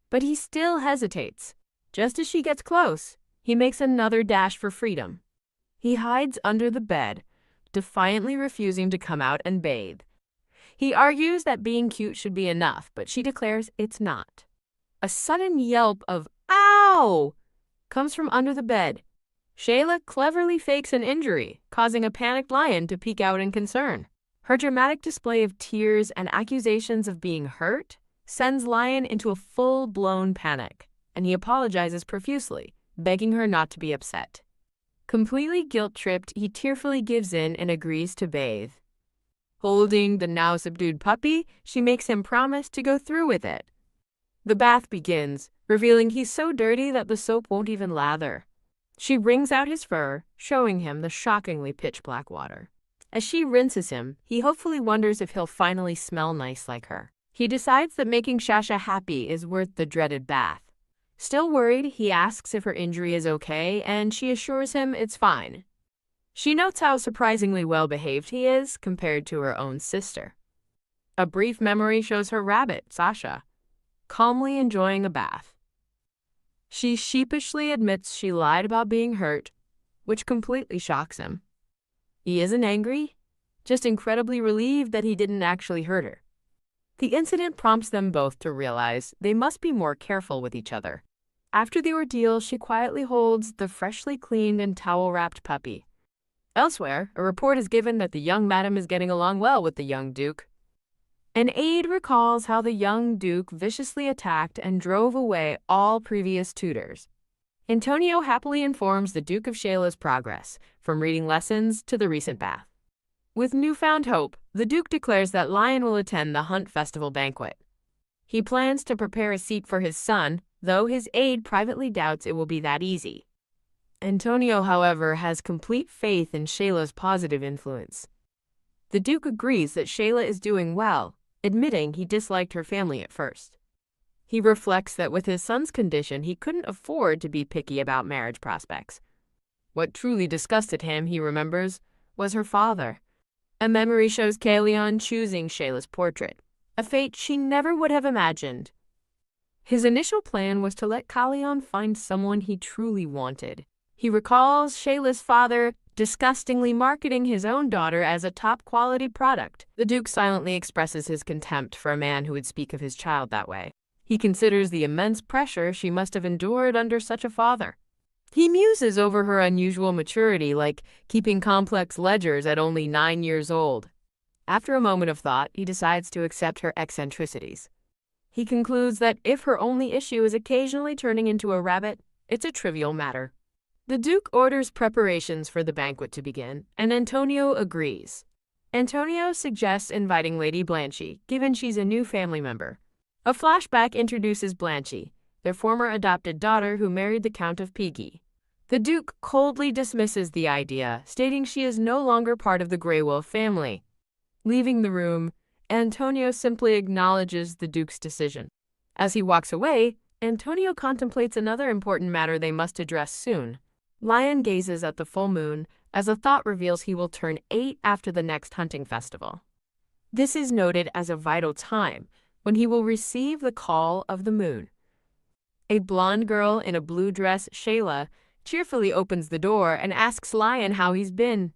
but he still hesitates. Just as she gets close, he makes another dash for freedom. He hides under the bed, defiantly refusing to come out and bathe. He argues that being cute should be enough, but she declares it's not. A sudden yelp of "Ow!" comes from under the bed. Shayla cleverly fakes an injury, causing a panicked Lion to peek out in concern. Her dramatic display of tears and accusations of being hurt sends Lion into a full-blown panic, and he apologizes profusely, begging her not to be upset. Completely guilt-tripped, he tearfully gives in and agrees to bathe. Holding the now subdued puppy, she makes him promise to go through with it. The bath begins, revealing he's so dirty that the soap won't even lather. She wrings out his fur, showing him the shockingly pitch-black water. As she rinses him, he hopefully wonders if he'll finally smell nice like her. He decides that making Shasha happy is worth the dreaded bath. Still worried, he asks if her injury is okay, and she assures him it's fine. She notes how surprisingly well-behaved he is compared to her own sister. A brief memory shows her rabbit, Sasha, calmly enjoying a bath. She sheepishly admits she lied about being hurt, which completely shocks him. He isn't angry, just incredibly relieved that he didn't actually hurt her. The incident prompts them both to realize they must be more careful with each other. After the ordeal, she quietly holds the freshly cleaned and towel-wrapped puppy. Elsewhere, a report is given that the young madam is getting along well with the young duke. An aide recalls how the young duke viciously attacked and drove away all previous tutors. Antonio happily informs the Duke of Shayla's progress, from reading lessons to the recent bath. With newfound hope, the Duke declares that Lion will attend the Hunt Festival banquet. He plans to prepare a seat for his son, though his aide privately doubts it will be that easy. Antonio, however, has complete faith in Shayla's positive influence. The Duke agrees that Shayla is doing well, admitting he disliked her family at first. He reflects that with his son's condition, he couldn't afford to be picky about marriage prospects. What truly disgusted him, he remembers, was her father. A memory shows Kalion choosing Shayla's portrait, a fate she never would have imagined. His initial plan was to let Kalion find someone he truly wanted. He recalls Shayla's father disgustingly marketing his own daughter as a top-quality product. The Duke silently expresses his contempt for a man who would speak of his child that way. He considers the immense pressure she must have endured under such a father. He muses over her unusual maturity, like keeping complex ledgers at only 9 years old. After a moment of thought, he decides to accept her eccentricities. He concludes that if her only issue is occasionally turning into a rabbit, it's a trivial matter. The Duke orders preparations for the banquet to begin, and Antonio agrees. Antonio suggests inviting Lady Blanche, given she's a new family member. A flashback introduces Blanche, their former adopted daughter who married the Count of Pigi. The Duke coldly dismisses the idea, stating she is no longer part of the Grey Wolf family. Leaving the room, Antonio simply acknowledges the Duke's decision. As he walks away, Antonio contemplates another important matter they must address soon. Lion gazes at the full moon as a thought reveals he will turn 8 after the next hunting festival. This is noted as a vital time when he will receive the call of the moon. A blonde girl in a blue dress, Shayla, cheerfully opens the door and asks Lion how he's been.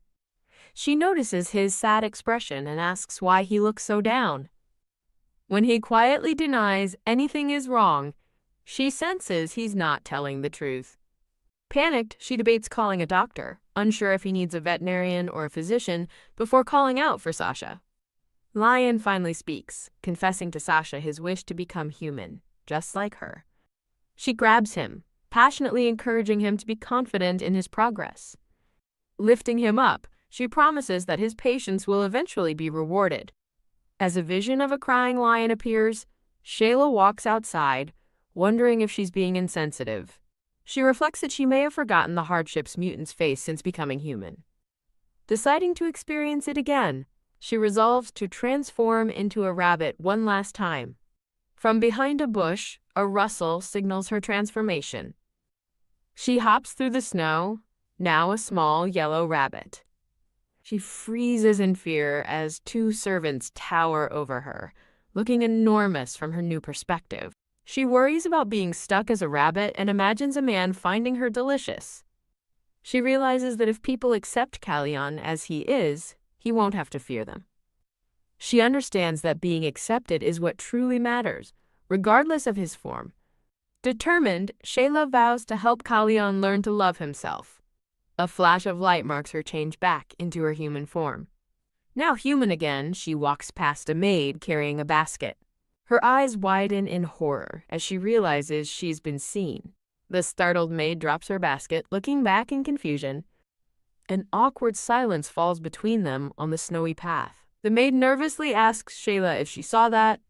She notices his sad expression and asks why he looks so down. When he quietly denies anything is wrong, she senses he's not telling the truth. Panicked, she debates calling a doctor, unsure if he needs a veterinarian or a physician, before calling out for Sasha. Lion finally speaks, confessing to Sasha his wish to become human, just like her. She grabs him, passionately encouraging him to be confident in his progress. Lifting him up, she promises that his patience will eventually be rewarded. As a vision of a crying lion appears, Shayla walks outside, wondering if she's being insensitive. She reflects that she may have forgotten the hardships mutants face since becoming human. Deciding to experience it again, she resolves to transform into a rabbit one last time. From behind a bush, a rustle signals her transformation. She hops through the snow, now a small yellow rabbit. She freezes in fear as 2 servants tower over her, looking enormous from her new perspective. She worries about being stuck as a rabbit and imagines a man finding her delicious. She realizes that if people accept Kalion as he is, he won't have to fear them. She understands that being accepted is what truly matters, regardless of his form. Determined, Shayla vows to help Kalion learn to love himself. A flash of light marks her change back into her human form. Now human again, she walks past a maid carrying a basket. Her eyes widen in horror as she realizes she's been seen. The startled maid drops her basket, looking back in confusion. An awkward silence falls between them on the snowy path. The maid nervously asks Shayla if she saw that,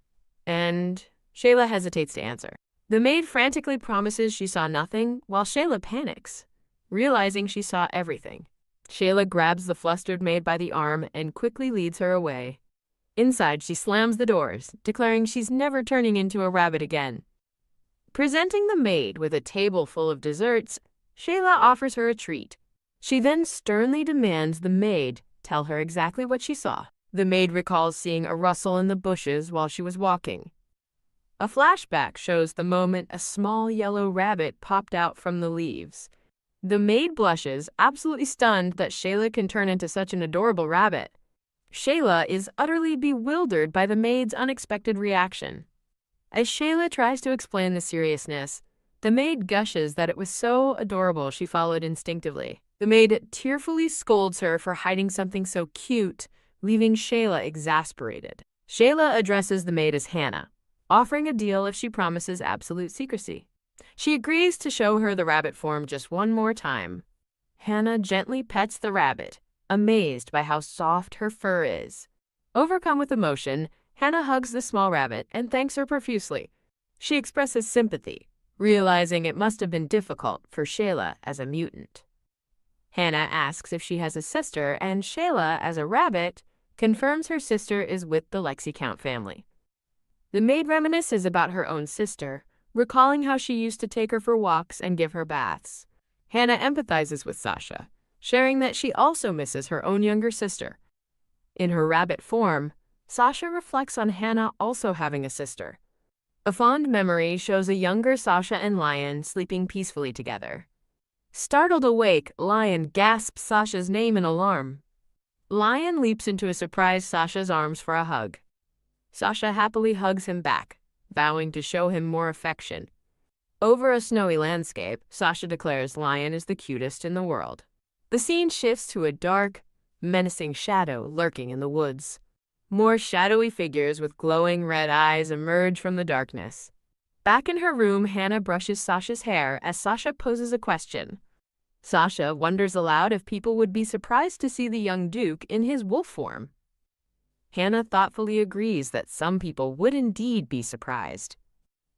and Shayla hesitates to answer. The maid frantically promises she saw nothing, while Shayla panics, realizing she saw everything. Shayla grabs the flustered maid by the arm and quickly leads her away. Inside, she slams the doors, declaring she's never turning into a rabbit again. Presenting the maid with a table full of desserts, Shayla offers her a treat. She then sternly demands the maid tell her exactly what she saw. The maid recalls seeing a rustle in the bushes while she was walking. A flashback shows the moment a small yellow rabbit popped out from the leaves. The maid blushes, absolutely stunned that Shayla can turn into such an adorable rabbit. Shayla is utterly bewildered by the maid's unexpected reaction. As Shayla tries to explain the seriousness, the maid gushes that it was so adorable she followed instinctively. The maid tearfully scolds her for hiding something so cute, leaving Shayla exasperated. Shayla addresses the maid as Hannah, offering a deal if she promises absolute secrecy. She agrees to show her the rabbit form just one more time. Hannah gently pets the rabbit, amazed by how soft her fur is. Overcome with emotion, Hannah hugs the small rabbit and thanks her profusely. She expresses sympathy, realizing it must have been difficult for Shayla as a mutant. Hannah asks if she has a sister, and Shayla, as a rabbit, confirms her sister is with the Lexicount family. The maid reminisces about her own sister, recalling how she used to take her for walks and give her baths. Hannah empathizes with Sasha, sharing that she also misses her own younger sister. In her rabbit form, Sasha reflects on Hannah also having a sister. A fond memory shows a younger Sasha and Lion sleeping peacefully together. Startled awake, Lion gasps Sasha's name in alarm. Lion leaps into a surprised Sasha's arms for a hug. Sasha happily hugs him back, vowing to show him more affection. Over a snowy landscape, Sasha declares Lion is the cutest in the world. The scene shifts to a dark, menacing shadow lurking in the woods. More shadowy figures with glowing red eyes emerge from the darkness. Back in her room, Hannah brushes Sasha's hair as Sasha poses a question. Sasha wonders aloud if people would be surprised to see the young Duke in his wolf form. Hannah thoughtfully agrees that some people would indeed be surprised.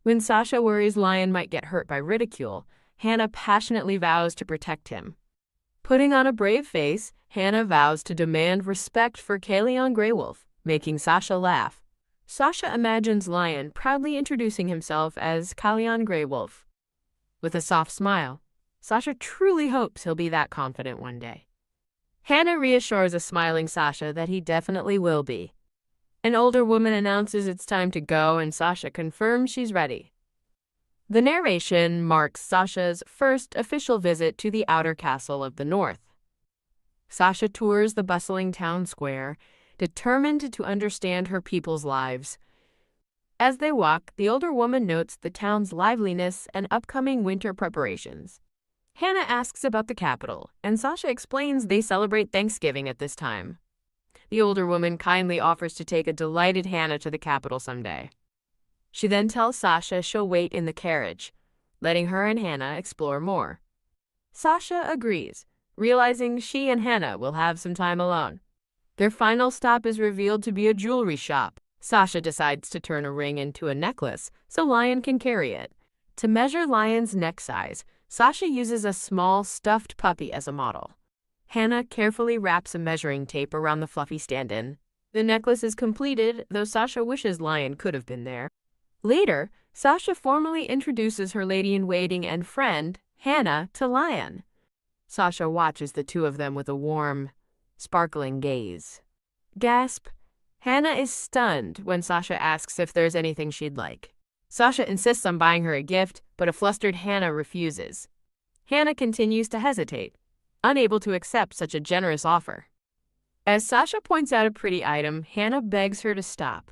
When Sasha worries Lion might get hurt by ridicule, Hannah passionately vows to protect him. Putting on a brave face, Hannah vows to demand respect for Kaleon Greywolf, making Sasha laugh. Sasha imagines Lion proudly introducing himself as Kaleon Greywolf. With a soft smile, Sasha truly hopes he'll be that confident one day. Hannah reassures a smiling Sasha that he definitely will be. An older woman announces it's time to go, and Sasha confirms she's ready. The narration marks Sasha's first official visit to the outer castle of the north. Sasha tours the bustling town square, determined to understand her people's lives. As they walk, the older woman notes the town's liveliness and upcoming winter preparations. Hannah asks about the capital, and Sasha explains they celebrate Thanksgiving at this time. The older woman kindly offers to take a delighted Hannah to the capital someday. She then tells Sasha she'll wait in the carriage, letting her and Hannah explore more. Sasha agrees, realizing she and Hannah will have some time alone. Their final stop is revealed to be a jewelry shop. Sasha decides to turn a ring into a necklace so Lion can carry it. To measure Lion's neck size, Sasha uses a small stuffed puppy as a model. Hannah carefully wraps a measuring tape around the fluffy stand-in. The necklace is completed, though Sasha wishes Lion could have been there. Later, Sasha formally introduces her lady-in-waiting and friend, Hannah, to Lion. Sasha watches the two of them with a warm, sparkling gaze. Gasp! Hannah is stunned when Sasha asks if there's anything she'd like. Sasha insists on buying her a gift, but a flustered Hannah refuses. Hannah continues to hesitate, unable to accept such a generous offer. As Sasha points out a pretty item, Hannah begs her to stop.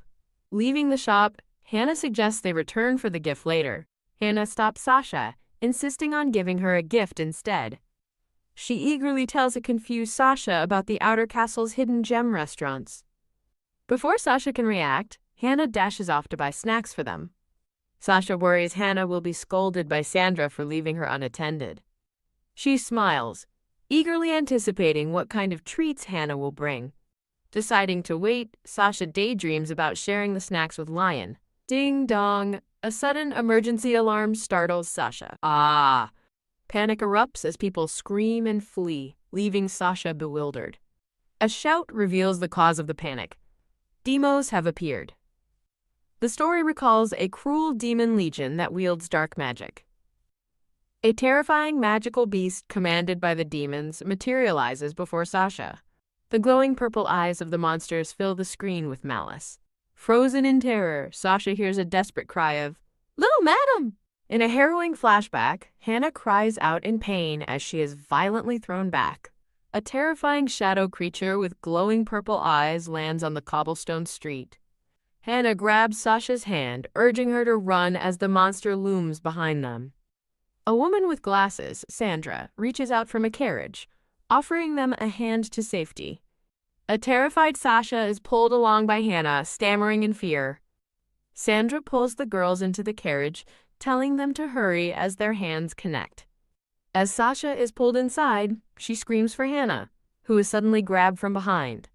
Leaving the shop, Hannah suggests they return for the gift later. Hannah stops Sasha, insisting on giving her a gift instead. She eagerly tells a confused Sasha about the outer castle's hidden gem restaurants. Before Sasha can react, Hannah dashes off to buy snacks for them. Sasha worries Hannah will be scolded by Sandra for leaving her unattended. She smiles, eagerly anticipating what kind of treats Hannah will bring. Deciding to wait, Sasha daydreams about sharing the snacks with Lion. Ding dong! A sudden emergency alarm startles Sasha. Ah! Panic erupts as people scream and flee, leaving Sasha bewildered. A shout reveals the cause of the panic. Demos have appeared. The story recalls a cruel demon legion that wields dark magic. A terrifying magical beast commanded by the demons materializes before Sasha. The glowing purple eyes of the monsters fill the screen with malice. Frozen in terror, Sasha hears a desperate cry of, "Little madam!" In a harrowing flashback, Hannah cries out in pain as she is violently thrown back. A terrifying shadow creature with glowing purple eyes lands on the cobblestone street. Hannah grabs Sasha's hand, urging her to run as the monster looms behind them. A woman with glasses, Sandra, reaches out from a carriage, offering them a hand to safety. A terrified Sasha is pulled along by Hannah, stammering in fear. Sandra pulls the girls into the carriage, telling them to hurry as their hands connect. As Sasha is pulled inside, she screams for Hannah, who is suddenly grabbed from behind.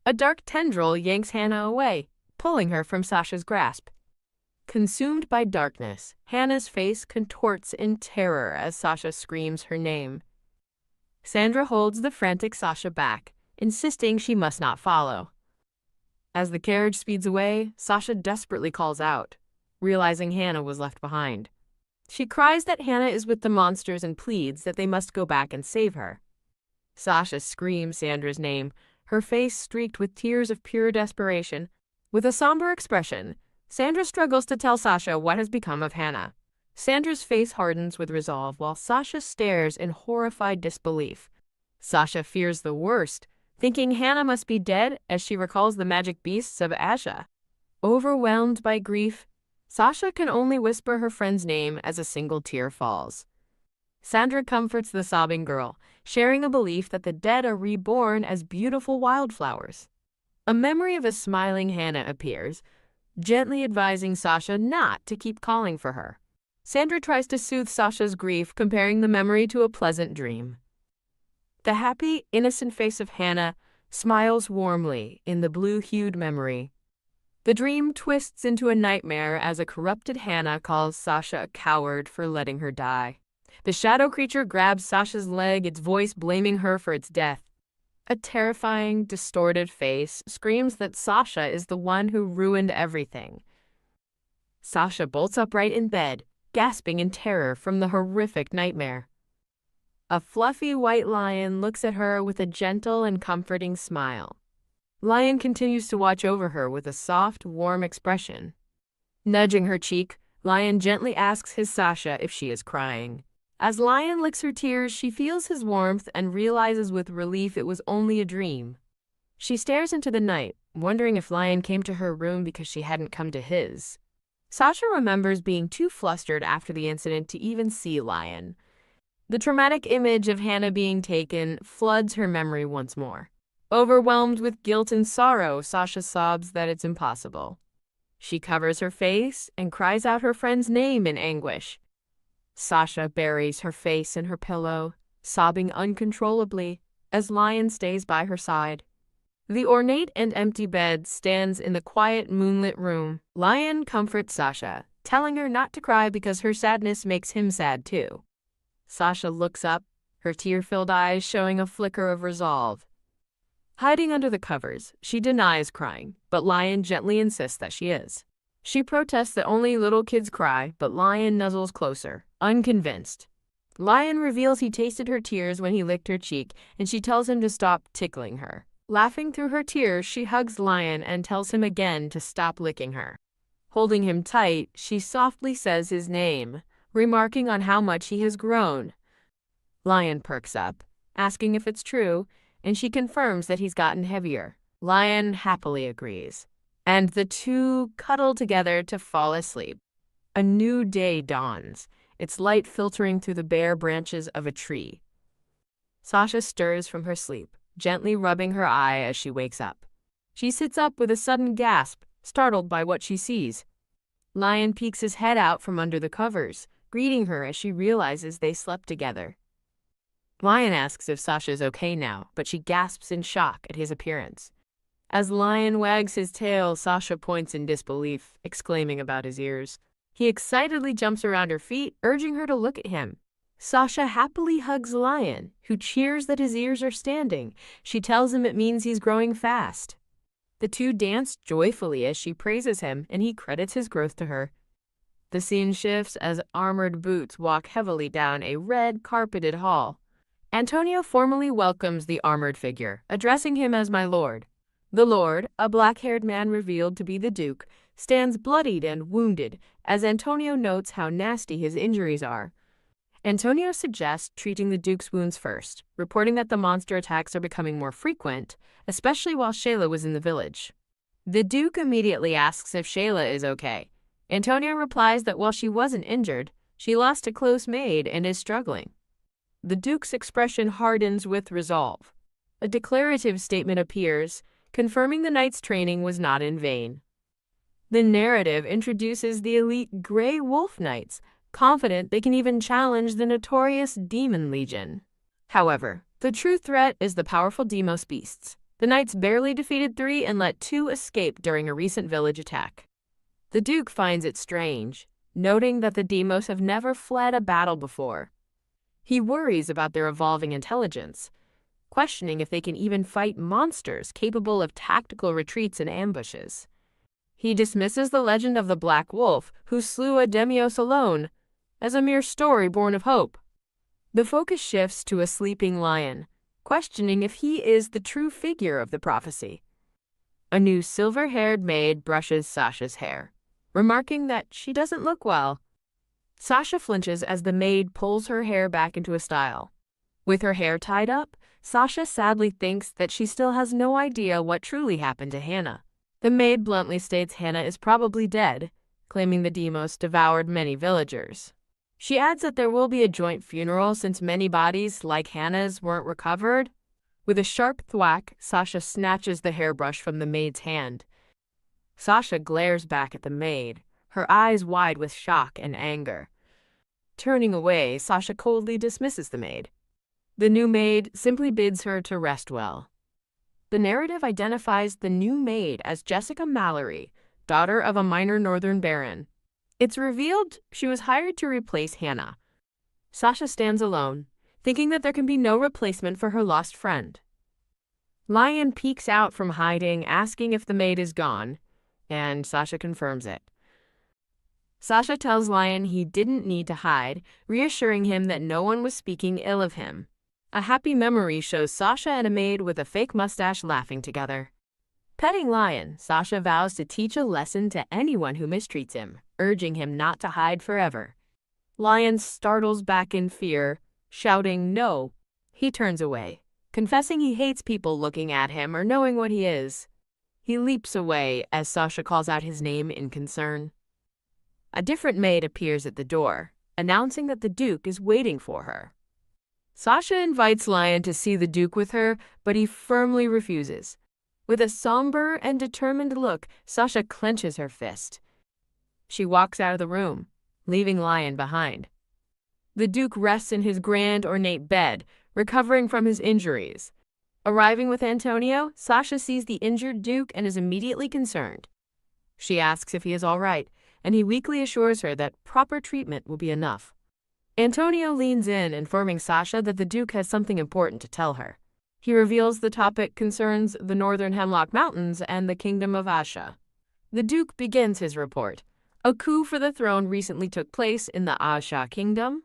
A dark tendril yanks Hannah away, pulling her from Sasha's grasp. Consumed by darkness, Hannah's face contorts in terror as Sasha screams her name. Sandra holds the frantic Sasha back, insisting she must not follow. As the carriage speeds away, Sasha desperately calls out, realizing Hannah was left behind. She cries that Hannah is with the monsters and pleads that they must go back and save her. Sasha screams Sandra's name, her face streaked with tears of pure desperation. With a somber expression, Sandra struggles to tell Sasha what has become of Hannah. Sandra's face hardens with resolve while Sasha stares in horrified disbelief. Sasha fears the worst, thinking Hannah must be dead as she recalls the magic beasts of Asha. Overwhelmed by grief, Sasha can only whisper her friend's name as a single tear falls. Sandra comforts the sobbing girl, sharing a belief that the dead are reborn as beautiful wildflowers. A memory of a smiling Hannah appears, gently advising Sasha not to keep calling for her. Sandra tries to soothe Sasha's grief, comparing the memory to a pleasant dream. The happy, innocent face of Hannah smiles warmly in the blue-hued memory. The dream twists into a nightmare as a corrupted Hannah calls Sasha a coward for letting her die. The shadow creature grabs Sasha's leg, its voice blaming her for its death. A terrifying, distorted face screams that Sasha is the one who ruined everything. Sasha bolts upright in bed, gasping in terror from the horrific nightmare. A fluffy white lion looks at her with a gentle and comforting smile. Lion continues to watch over her with a soft, warm expression. Nudging her cheek, Lion gently asks his Sasha if she is crying. As Lion licks her tears, she feels his warmth and realizes with relief it was only a dream. She stares into the night, wondering if Lion came to her room because she hadn't come to his. Sasha remembers being too flustered after the incident to even see Lion. The traumatic image of Hannah being taken floods her memory once more. Overwhelmed with guilt and sorrow, Sasha sobs that it's impossible. She covers her face and cries out her friend's name in anguish. Sasha buries her face in her pillow, sobbing uncontrollably as Lion stays by her side. The ornate and empty bed stands in the quiet, moonlit room. Lion comforts Sasha, telling her not to cry because her sadness makes him sad too. Sasha looks up, her tear-filled eyes showing a flicker of resolve. Hiding under the covers, she denies crying, but Lion gently insists that she is. She protests that only little kids cry, but Lion nuzzles closer, unconvinced. Lion reveals he tasted her tears when he licked her cheek, and she tells him to stop tickling her. Laughing through her tears, she hugs Lion and tells him again to stop licking her. Holding him tight, she softly says his name, remarking on how much he has grown. Lion perks up, asking if it's true, and she confirms that he's gotten heavier. Lion happily agrees, and the two cuddle together to fall asleep. A new day dawns, its light filtering through the bare branches of a tree. Sasha stirs from her sleep, gently rubbing her eye as she wakes up. She sits up with a sudden gasp, startled by what she sees. Lion peeks his head out from under the covers, greeting her as she realizes they slept together. Lion asks if Sasha's okay now, but she gasps in shock at his appearance. As Lion wags his tail, Sasha points in disbelief, exclaiming about his ears. He excitedly jumps around her feet, urging her to look at him. Sasha happily hugs Lion, who cheers that his ears are standing. She tells him it means he's growing fast. The two dance joyfully as she praises him and he credits his growth to her. The scene shifts as armored boots walk heavily down a red carpeted hall. Antonio formally welcomes the armored figure, addressing him as my lord. The lord, a black-haired man revealed to be the duke, stands bloodied and wounded as Antonio notes how nasty his injuries are. Antonio suggests treating the duke's wounds first, reporting that the monster attacks are becoming more frequent, especially while Shayla was in the village. The duke immediately asks if Shayla is okay. Antonio replies that while she wasn't injured, she lost a close maid and is struggling. The duke's expression hardens with resolve. A declarative statement appears, confirming the knight's training was not in vain. The narrative introduces the elite Grey Wolf Knights, confident they can even challenge the notorious Demon Legion. However, the true threat is the powerful Demos beasts. The knights barely defeated 3 and let 2 escape during a recent village attack. The Duke finds it strange, noting that the Demos have never fled a battle before. He worries about their evolving intelligence, questioning if they can even fight monsters capable of tactical retreats and ambushes. He dismisses the legend of the Black Wolf, who slew a Demios alone, as a mere story born of hope. The focus shifts to a sleeping lion, questioning if he is the true figure of the prophecy. A new silver-haired maid brushes Sasha's hair, remarking that she doesn't look well. Sasha flinches as the maid pulls her hair back into a style. With her hair tied up, Sasha sadly thinks that she still has no idea what truly happened to Hannah. The maid bluntly states Hannah is probably dead, claiming the Demos devoured many villagers. She adds that there will be a joint funeral since many bodies, like Hannah's, weren't recovered. With a sharp thwack, Sasha snatches the hairbrush from the maid's hand. Sasha glares back at the maid, her eyes wide with shock and anger. Turning away, Sasha coldly dismisses the maid. The new maid simply bids her to rest well. The narrative identifies the new maid as Jessica Mallory, daughter of a minor northern baron. It's revealed she was hired to replace Hannah. Sasha stands alone, thinking that there can be no replacement for her lost friend. Lion peeks out from hiding, asking if the maid is gone, and Sasha confirms it. Sasha tells Lion he didn't need to hide, reassuring him that no one was speaking ill of him. A happy memory shows Sasha and a maid with a fake mustache laughing together. Petting Lion, Sasha vows to teach a lesson to anyone who mistreats him, urging him not to hide forever. Lion startles back in fear, shouting no. He turns away, confessing he hates people looking at him or knowing what he is. He leaps away as Sasha calls out his name in concern. A different maid appears at the door, announcing that the Duke is waiting for her. Sasha invites Lion to see the Duke with her, but he firmly refuses. With a somber and determined look, Sasha clenches her fist. She walks out of the room, leaving Lion behind. The Duke rests in his grand, ornate bed, recovering from his injuries. Arriving with Antonio, Sasha sees the injured Duke and is immediately concerned. She asks if he is all right, and he weakly assures her that proper treatment will be enough. Antonio leans in, informing Sasha that the Duke has something important to tell her. He reveals the topic concerns the northern Hemlock Mountains and the Kingdom of Asha. The Duke begins his report. A coup for the throne recently took place in the Asha Kingdom.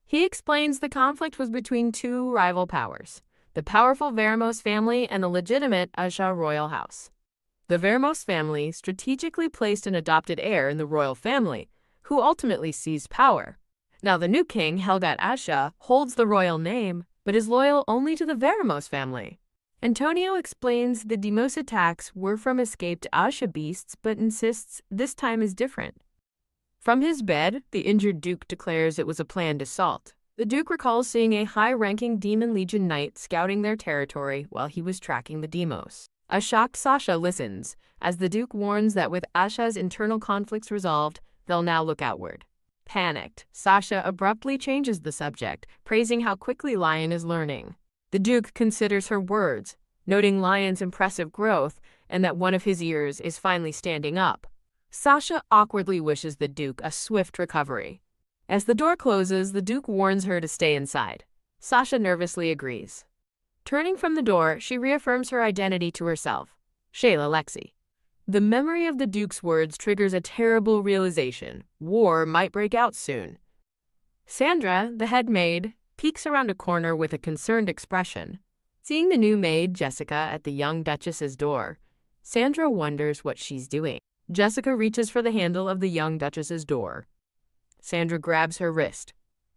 He explains the conflict was between 2 rival powers, the powerful Veramos family and the legitimate Asha royal house. The Veramos family strategically placed an adopted heir in the royal family, who ultimately seized power. Now the new king, Helgat Asha, holds the royal name, but is loyal only to the Veramos family. Antonio explains the Demos attacks were from escaped Asha beasts, but insists this time is different. From his bed, the injured Duke declares it was a planned assault. The Duke recalls seeing a high-ranking Demon Legion knight scouting their territory while he was tracking the Demos. A shocked Sasha listens, as the Duke warns that with Asha's internal conflicts resolved, they'll now look outward. Panicked, Sasha abruptly changes the subject, praising how quickly Lion is learning. The Duke considers her words, noting Lion's impressive growth and that one of his ears is finally standing up. Sasha awkwardly wishes the Duke a swift recovery. As the door closes, the Duke warns her to stay inside. Sasha nervously agrees. Turning from the door, she reaffirms her identity to herself. Shayla Lexi. The memory of the Duke's words triggers a terrible realization. War might break out soon. Sandra, the head maid, peeks around a corner with a concerned expression. Seeing the new maid, Jessica, at the young Duchess's door, Sandra wonders what she's doing. Jessica reaches for the handle of the young Duchess's door. Sandra grabs her wrist,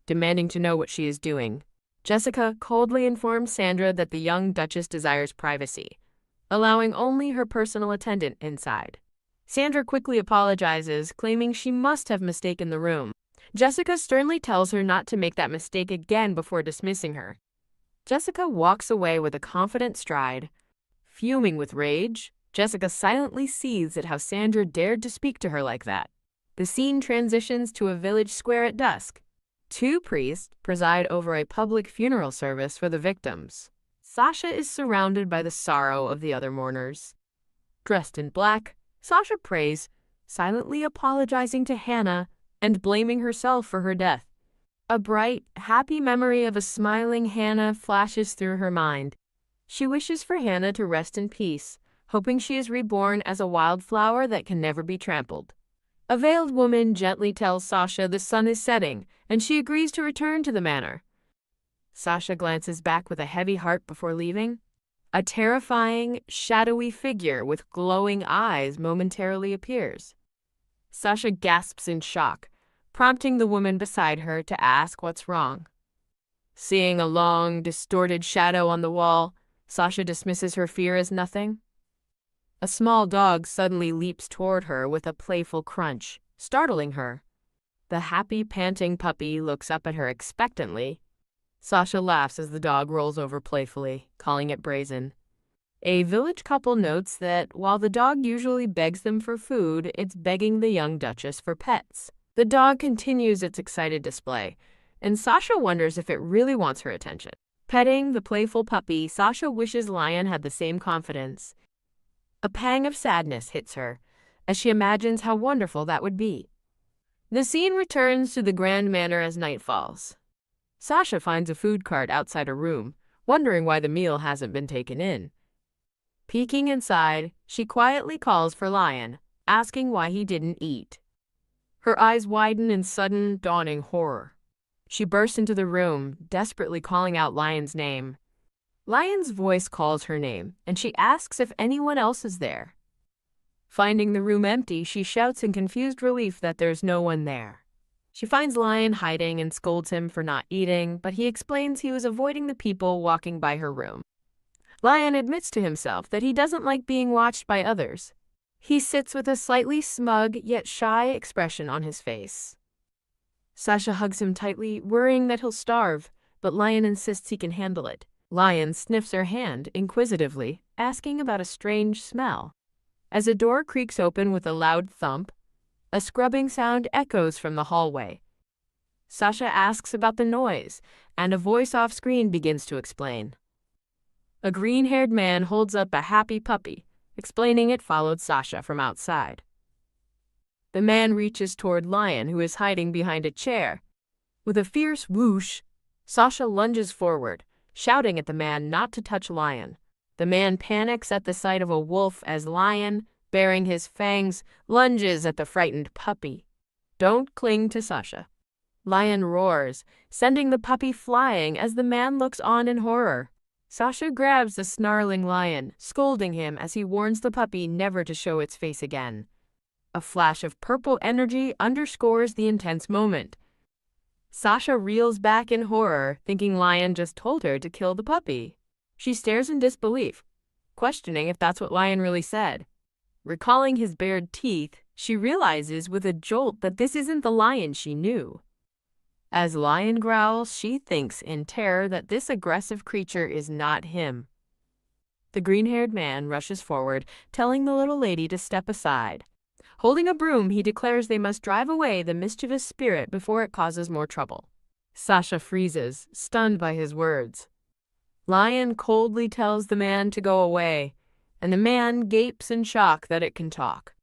demanding to know what she is doing. Jessica coldly informs Sandra that the young Duchess desires privacy, allowing only her personal attendant inside. Sandra quickly apologizes, claiming she must have mistaken the room. Jessica sternly tells her not to make that mistake again before dismissing her. Jessica walks away with a confident stride. Fuming with rage, Jessica silently seethes at how Sandra dared to speak to her like that. The scene transitions to a village square at dusk. Two priests preside over a public funeral service for the victims. Sasha is surrounded by the sorrow of the other mourners. Dressed in black, Sasha prays, silently apologizing to Hannah and blaming herself for her death. A bright, happy memory of a smiling Hannah flashes through her mind. She wishes for Hannah to rest in peace, hoping she is reborn as a wildflower that can never be trampled. A veiled woman gently tells Sasha the sun is setting, and she agrees to return to the manor. Sasha glances back with a heavy heart before leaving. A terrifying, shadowy figure with glowing eyes momentarily appears. Sasha gasps in shock, prompting the woman beside her to ask what's wrong. Seeing a long, distorted shadow on the wall, Sasha dismisses her fear as nothing. A small dog suddenly leaps toward her with a playful crunch, startling her. The happy, panting puppy looks up at her expectantly. Sasha laughs as the dog rolls over playfully, calling it brazen. A village couple notes that while the dog usually begs them for food, it's begging the young Duchess for pets. The dog continues its excited display, and Sasha wonders if it really wants her attention. Petting the playful puppy, Sasha wishes Lion had the same confidence. A pang of sadness hits her, as she imagines how wonderful that would be. The scene returns to the Grand Manor as night falls. Sasha finds a food cart outside her room, wondering why the meal hasn't been taken in. Peeking inside, she quietly calls for Lion, asking why he didn't eat. Her eyes widen in sudden, dawning horror. She bursts into the room, desperately calling out Lion's name. Lion's voice calls her name, and she asks if anyone else is there. Finding the room empty, she shouts in confused relief that there's no one there. She finds Lion hiding and scolds him for not eating, but he explains he was avoiding the people walking by her room. Lion admits to himself that he doesn't like being watched by others. He sits with a slightly smug yet shy expression on his face. Sasha hugs him tightly, worrying that he'll starve, but Lion insists he can handle it. Lion sniffs her hand inquisitively, asking about a strange smell. As a door creaks open with a loud thump, a scrubbing sound echoes from the hallway. Sasha asks about the noise, and a voice off-screen begins to explain. A green-haired man holds up a happy puppy, explaining it followed Sasha from outside. The man reaches toward Lion, who is hiding behind a chair. With a fierce whoosh, Sasha lunges forward, shouting at the man not to touch Lion. The man panics at the sight of a wolf as Lion, baring his fangs, lunges at the frightened puppy. Don't cling to Sasha. Lion roars, sending the puppy flying as the man looks on in horror. Sasha grabs the snarling Lion, scolding him as he warns the puppy never to show its face again. A flash of purple energy underscores the intense moment. Sasha reels back in horror, thinking Lion just told her to kill the puppy. She stares in disbelief, questioning if that's what Lion really said. Recalling his bared teeth, she realizes with a jolt that this isn't the Lion she knew. As Lion growls, she thinks in terror that this aggressive creature is not him. The green-haired man rushes forward, telling the little lady to step aside. Holding a broom, he declares they must drive away the mischievous spirit before it causes more trouble. Sasha freezes, stunned by his words. Lion coldly tells the man to go away, and the man gapes in shock that it can talk.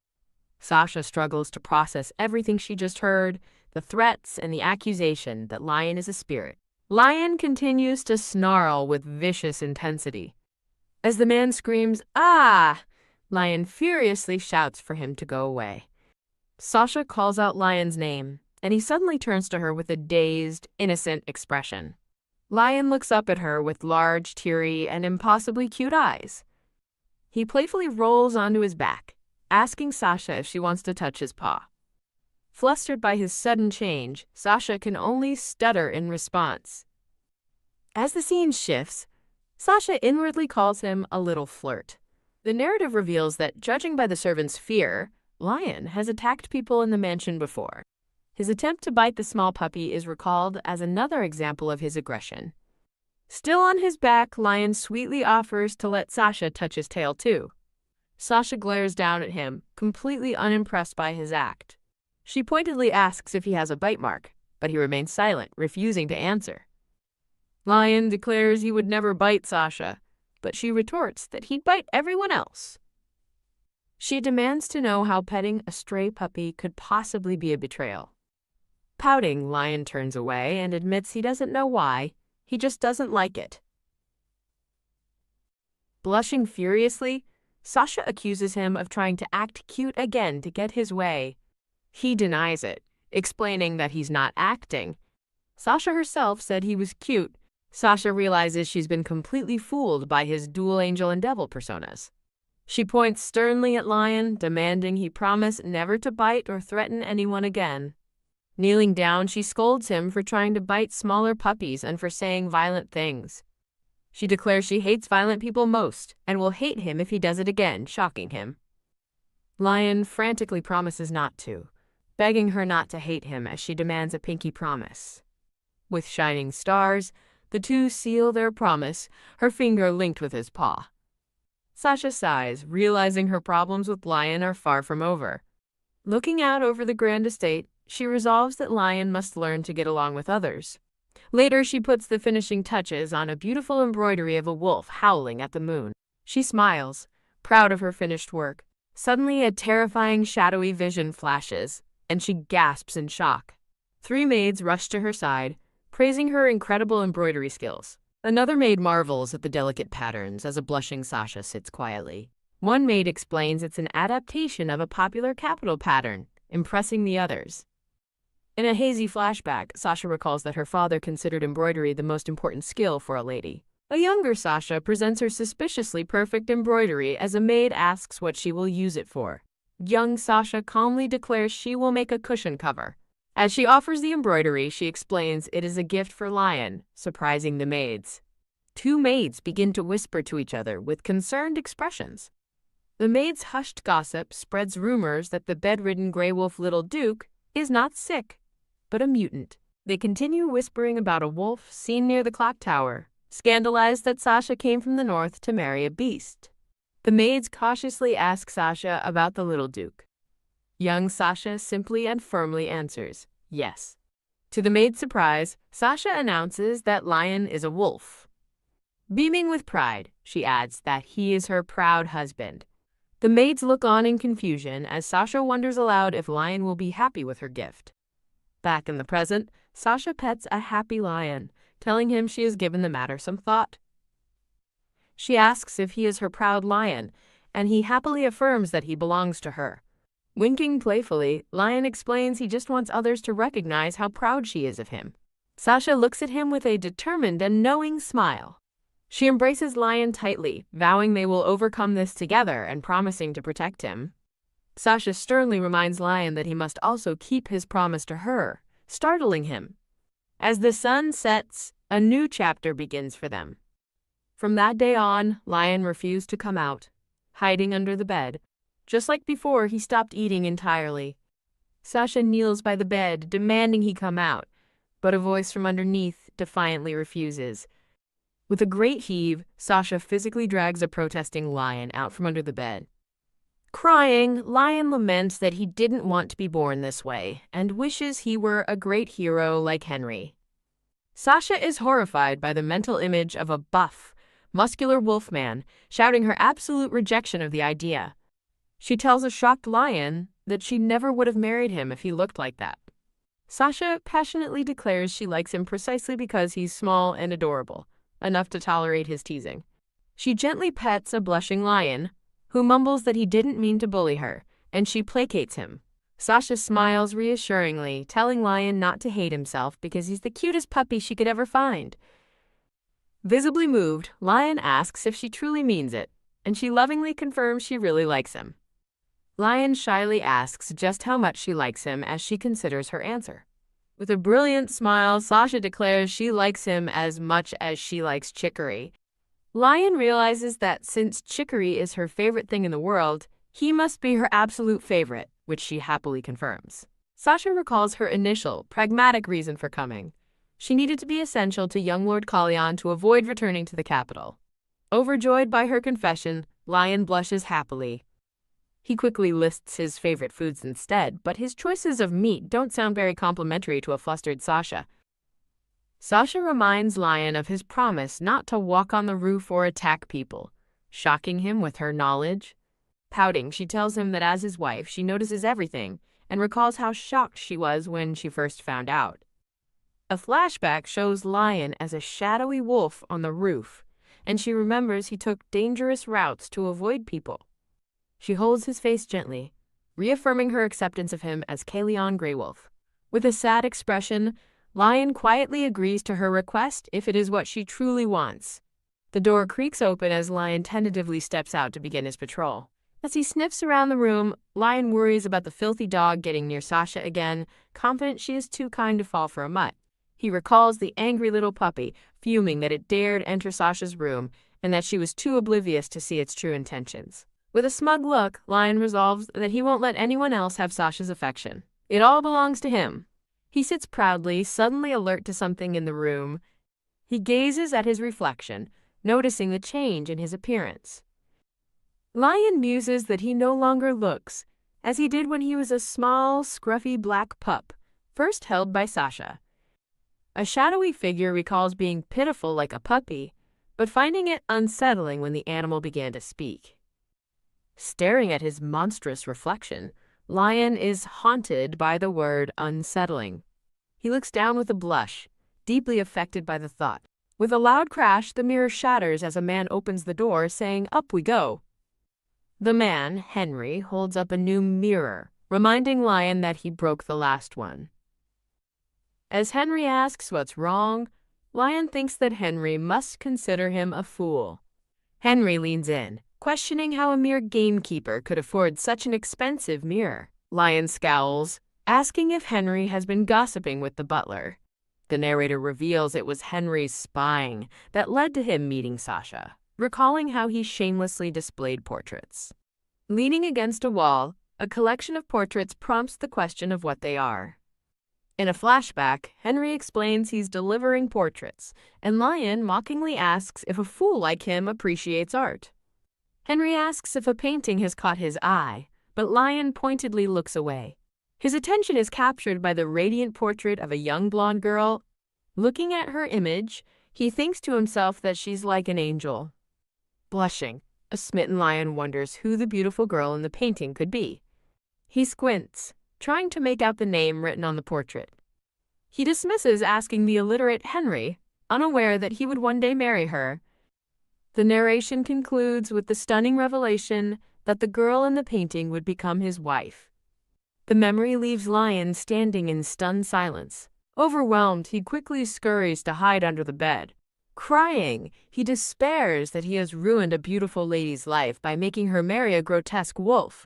Sasha struggles to process everything she just heard, the threats and the accusation that Lion is a spirit. Lion continues to snarl with vicious intensity. As the man screams, "Ah!" Lion furiously shouts for him to go away. Sasha calls out Lion's name, and he suddenly turns to her with a dazed, innocent expression. Lion looks up at her with large, teary, and impossibly cute eyes. He playfully rolls onto his back, asking Sasha if she wants to touch his paw. Flustered by his sudden change, Sasha can only stutter in response. As the scene shifts, Sasha inwardly calls him a little flirt. The narrative reveals that, judging by the servant's fear, Lion has attacked people in the mansion before. His attempt to bite the small puppy is recalled as another example of his aggression. Still on his back, Lion sweetly offers to let Sasha touch his tail too. Sasha glares down at him, completely unimpressed by his act. She pointedly asks if he has a bite mark, but he remains silent, refusing to answer. Lion declares he would never bite Sasha, but she retorts that he'd bite everyone else. She demands to know how petting a stray puppy could possibly be a betrayal. Pouting, Lion turns away and admits he doesn't know why, he just doesn't like it. Blushing furiously, Sasha accuses him of trying to act cute again to get his way. He denies it, explaining that he's not acting. Sasha herself said he was cute. Sasha realizes she's been completely fooled by his dual angel and devil personas. She points sternly at Lion, demanding he promise never to bite or threaten anyone again. Kneeling down, she scolds him for trying to bite smaller puppies and for saying violent things. She declares she hates violent people most and will hate him if he does it again, shocking him. Lion frantically promises not to, begging her not to hate him as she demands a pinky promise. With shining stars, the two seal their promise, her finger linked with his paw. Sasha sighs, realizing her problems with Lion are far from over. Looking out over the grand estate, she resolves that Lion must learn to get along with others. Later, she puts the finishing touches on a beautiful embroidery of a wolf howling at the moon. She smiles, proud of her finished work. Suddenly, a terrifying shadowy vision flashes, and she gasps in shock. 3 maids rush to her side, praising her incredible embroidery skills. Another maid marvels at the delicate patterns as a blushing Sasha sits quietly. One maid explains it's an adaptation of a popular capital pattern, impressing the others. In a hazy flashback, Sasha recalls that her father considered embroidery the most important skill for a lady. A younger Sasha presents her suspiciously perfect embroidery as a maid asks what she will use it for. Young Sasha calmly declares she will make a cushion cover. As she offers the embroidery, she explains it is a gift for Lion, surprising the maids. 2 maids begin to whisper to each other with concerned expressions. The maids' hushed gossip spreads rumors that the bedridden gray wolf Little Duke is not sick, but a mutant. They continue whispering about a wolf seen near the clock tower, scandalized that Sasha came from the north to marry a beast. The maids cautiously ask Sasha about the Little Duke. Young Sasha simply and firmly answers, yes. To the maid's surprise, Sasha announces that Lion is a wolf. Beaming with pride, she adds that he is her proud husband. The maids look on in confusion as Sasha wonders aloud if Lion will be happy with her gift. Back in the present, Sasha pets a happy Lion, telling him she has given the matter some thought. She asks if he is her proud Lion, and he happily affirms that he belongs to her. Winking playfully, Lion explains he just wants others to recognize how proud she is of him. Sasha looks at him with a determined and knowing smile. She embraces Lion tightly, vowing they will overcome this together and promising to protect him. Sasha sternly reminds Lion that he must also keep his promise to her, startling him. As the sun sets, a new chapter begins for them. From that day on, Lion refused to come out, hiding under the bed. Just like before, he stopped eating entirely. Sasha kneels by the bed, demanding he come out, but a voice from underneath defiantly refuses. With a great heave, Sasha physically drags a protesting Lion out from under the bed. Crying, Lion laments that he didn't want to be born this way and wishes he were a great hero like Henry. Sasha is horrified by the mental image of a buff, muscular wolfman shouting her absolute rejection of the idea. She tells a shocked Lion that she never would have married him if he looked like that. Sasha passionately declares she likes him precisely because he's small and adorable, enough to tolerate his teasing. She gently pets a blushing Lion, who mumbles that he didn't mean to bully her, and she placates him. Sasha smiles reassuringly, telling Lion not to hate himself because he's the cutest puppy she could ever find. Visibly moved, Lion asks if she truly means it, and she lovingly confirms she really likes him. Lion shyly asks just how much she likes him as she considers her answer. With a brilliant smile, Sasha declares she likes him as much as she likes chicory. Lion realizes that since chicory is her favorite thing in the world, he must be her absolute favorite, which she happily confirms. Sasha recalls her initial, pragmatic reason for coming. She needed to be essential to young Lord Kalyan to avoid returning to the capital. Overjoyed by her confession, Lion blushes happily. He quickly lists his favorite foods instead, but his choices of meat don't sound very complimentary to a flustered Sasha. Sasha reminds Lion of his promise not to walk on the roof or attack people, shocking him with her knowledge. Pouting, she tells him that as his wife, she notices everything and recalls how shocked she was when she first found out. A flashback shows Lion as a shadowy wolf on the roof, and she remembers he took dangerous routes to avoid people. She holds his face gently, reaffirming her acceptance of him as Kalyan Greywolf. With a sad expression, Lion quietly agrees to her request if it is what she truly wants. The door creaks open as Lion tentatively steps out to begin his patrol. As he sniffs around the room, Lion worries about the filthy dog getting near Sasha again, confident she is too kind to fall for a mutt. He recalls the angry little puppy, fuming that it dared enter Sasha's room and that she was too oblivious to see its true intentions. With a smug look, Lion resolves that he won't let anyone else have Sasha's affection. It all belongs to him. He sits proudly, suddenly alert to something in the room. He gazes at his reflection, noticing the change in his appearance. Lion muses that he no longer looks as he did when he was a small, scruffy black pup, first held by Sasha. A shadowy figure recalls being pitiful like a puppy, but finding it unsettling when the animal began to speak. Staring at his monstrous reflection, Lion is haunted by the word unsettling. He looks down with a blush, deeply affected by the thought. With a loud crash, the mirror shatters as a man opens the door, saying, "Up we go." The man, Henry, holds up a new mirror, reminding Lion that he broke the last one. As Henry asks what's wrong, Lion thinks that Henry must consider him a fool. Henry leans in, questioning how a mere gamekeeper could afford such an expensive mirror. Lion scowls, asking if Henry has been gossiping with the butler. The narrator reveals it was Henry's spying that led to him meeting Sasha, recalling how he shamelessly displayed portraits. Leaning against a wall, a collection of portraits prompts the question of what they are. In a flashback, Henry explains he's delivering portraits, and Lion mockingly asks if a fool like him appreciates art. Henry asks if a painting has caught his eye, but Lion pointedly looks away. His attention is captured by the radiant portrait of a young blonde girl. Looking at her image, he thinks to himself that she's like an angel. Blushing, a smitten Lion wonders who the beautiful girl in the painting could be. He squints, trying to make out the name written on the portrait. He dismisses asking the illiterate Henry, unaware that he would one day marry her. The narration concludes with the stunning revelation that the girl in the painting would become his wife. The memory leaves Lion standing in stunned silence. Overwhelmed, he quickly scurries to hide under the bed. Crying, he despairs that he has ruined a beautiful lady's life by making her marry a grotesque wolf.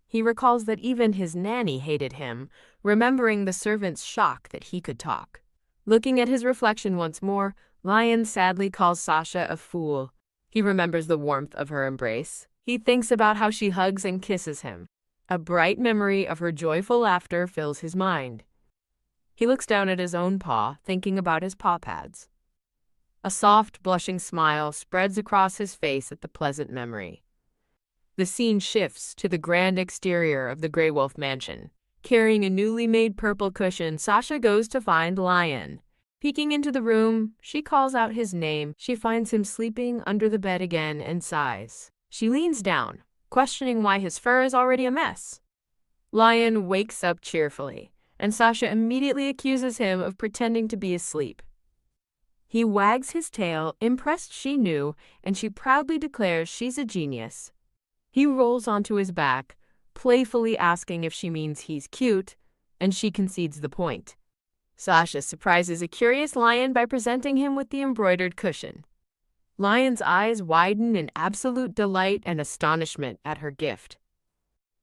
He recalls that even his nanny hated him, remembering the servant's shock that he could talk. Looking at his reflection once more, Lion sadly calls Sasha a fool. He remembers the warmth of her embrace. He thinks about how she hugs and kisses him. A bright memory of her joyful laughter fills his mind. He looks down at his own paw, thinking about his paw pads. A soft, blushing smile spreads across his face at the pleasant memory. The scene shifts to the grand exterior of the Grey Wolf mansion. Carrying a newly made purple cushion, Sasha goes to find Lion. Peeking into the room, she calls out his name. She finds him sleeping under the bed again and sighs. She leans down, questioning why his fur is already a mess. Lion wakes up cheerfully, and Sasha immediately accuses him of pretending to be asleep. He wags his tail, impressed she knew, and she proudly declares she's a genius. He rolls onto his back, playfully asking if she means he's cute, and she concedes the point. Sasha surprises a curious Lion by presenting him with the embroidered cushion. Lion's eyes widen in absolute delight and astonishment at her gift.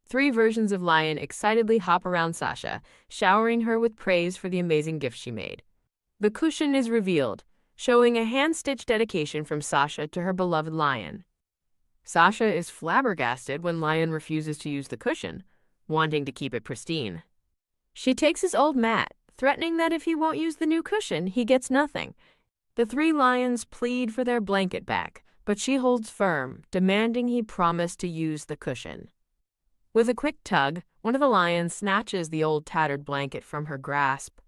3 versions of Lion excitedly hop around Sasha, showering her with praise for the amazing gift she made. The cushion is revealed, showing a hand-stitched dedication from Sasha to her beloved Lion. Sasha is flabbergasted when Lion refuses to use the cushion, wanting to keep it pristine. She takes his old mat, threatening that if he won't use the new cushion, he gets nothing. The 3 lions plead for their blanket back, but she holds firm, demanding he promise to use the cushion. With a quick tug, one of the lions snatches the old tattered blanket from her grasp.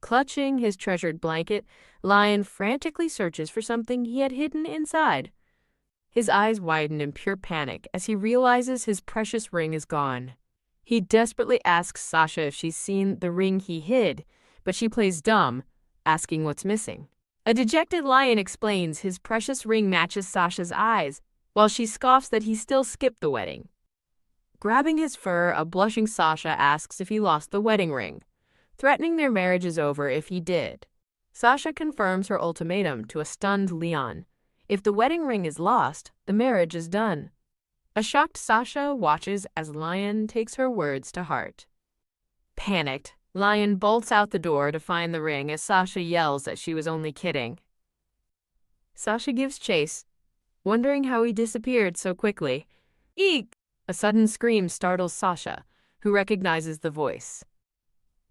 Clutching his treasured blanket, Lion frantically searches for something he had hidden inside. His eyes widen in pure panic as he realizes his precious ring is gone. He desperately asks Sasha if she's seen the ring he hid, but she plays dumb, asking what's missing. A dejected Lion explains his precious ring matches Sasha's eyes, while she scoffs that he still skipped the wedding. Grabbing his fur, a blushing Sasha asks if he lost the wedding ring, threatening their marriage is over if he did. Sasha confirms her ultimatum to a stunned Leon. If the wedding ring is lost, the marriage is done. A shocked Sasha watches as Lion takes her words to heart. Panicked, Lion bolts out the door to find the ring as Sasha yells that she was only kidding. Sasha gives chase, wondering how he disappeared so quickly. Eek! A sudden scream startles Sasha, who recognizes the voice.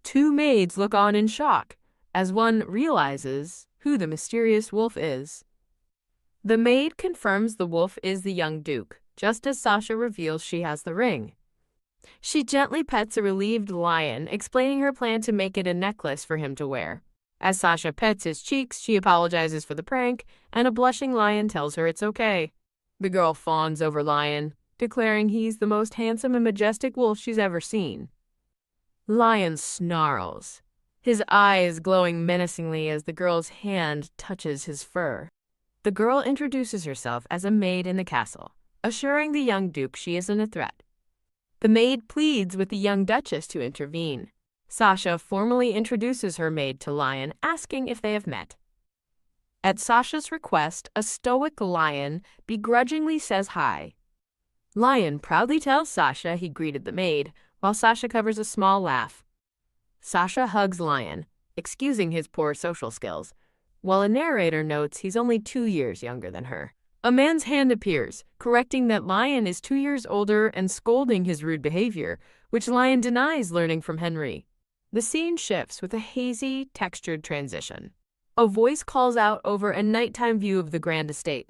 2 maids look on in shock, as one realizes who the mysterious wolf is. The maid confirms the wolf is the young duke, just as Sasha reveals she has the ring. She gently pets a relieved Lion, explaining her plan to make it a necklace for him to wear. As Sasha pets his cheeks, she apologizes for the prank, and a blushing Lion tells her it's okay. The girl fawns over Lion, declaring he's the most handsome and majestic wolf she's ever seen. Lion snarls, his eyes glowing menacingly as the girl's hand touches his fur. The girl introduces herself as a maid in the castle, assuring the young duke she isn't a threat. The maid pleads with the young duchess to intervene. Sasha formally introduces her maid to Lion, asking if they have met. At Sasha's request, a stoic Lion begrudgingly says hi. Lion proudly tells Sasha he greeted the maid, while Sasha covers a small laugh. Sasha hugs Lion, excusing his poor social skills, while a narrator notes he's only 2 years younger than her. A man's hand appears, correcting that Lion is 2 years older and scolding his rude behavior, which Lion denies learning from Henry. The scene shifts with a hazy, textured transition. A voice calls out over a nighttime view of the grand estate.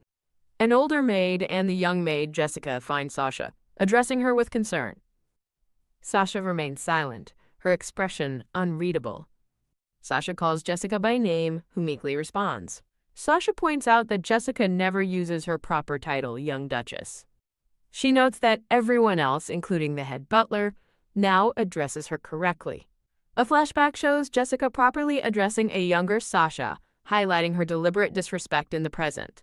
An older maid and the young maid, Jessica, find Sasha, addressing her with concern. Sasha remains silent, her expression unreadable. Sasha calls Jessica by name, who meekly responds. Sasha points out that Jessica never uses her proper title, Young Duchess. She notes that everyone else, including the head butler, now addresses her correctly. A flashback shows Jessica properly addressing a younger Sasha, highlighting her deliberate disrespect in the present.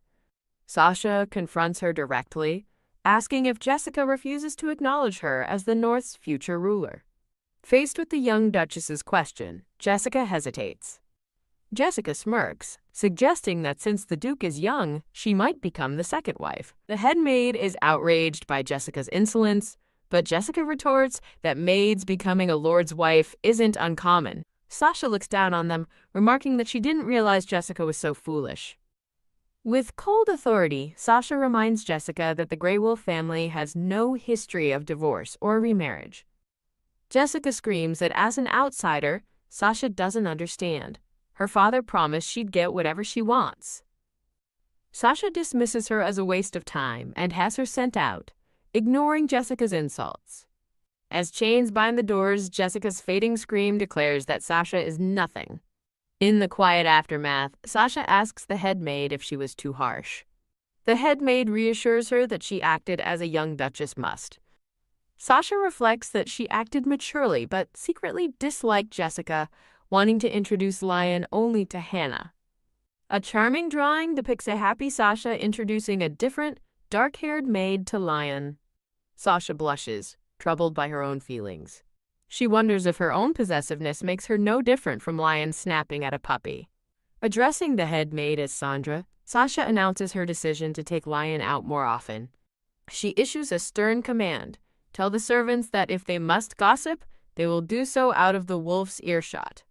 Sasha confronts her directly, asking if Jessica refuses to acknowledge her as the North's future ruler. Faced with the young Duchess's question, Jessica hesitates. Jessica smirks, suggesting that since the Duke is young, she might become the second wife. The head maid is outraged by Jessica's insolence, but Jessica retorts that maids becoming a lord's wife isn't uncommon. Sasha looks down on them, remarking that she didn't realize Jessica was so foolish. With cold authority, Sasha reminds Jessica that the Grey Wolf family has no history of divorce or remarriage. Jessica screams that as an outsider, Sasha doesn't understand. Her father promised she'd get whatever she wants. Sasha dismisses her as a waste of time and has her sent out, ignoring Jessica's insults. As chains bind the doors, Jessica's fading scream declares that Sasha is nothing. In the quiet aftermath, Sasha asks the head maid if she was too harsh. The head maid reassures her that she acted as a young duchess must. Sasha reflects that she acted maturely but secretly disliked Jessica, wanting to introduce Lion only to Hannah. A charming drawing depicts a happy Sasha introducing a different, dark-haired maid to Lion. Sasha blushes, troubled by her own feelings. She wonders if her own possessiveness makes her no different from Lion snapping at a puppy. Addressing the head maid as Sandra, Sasha announces her decision to take Lion out more often. She issues a stern command: tell the servants that if they must gossip, they will do so out of the wolf's earshot.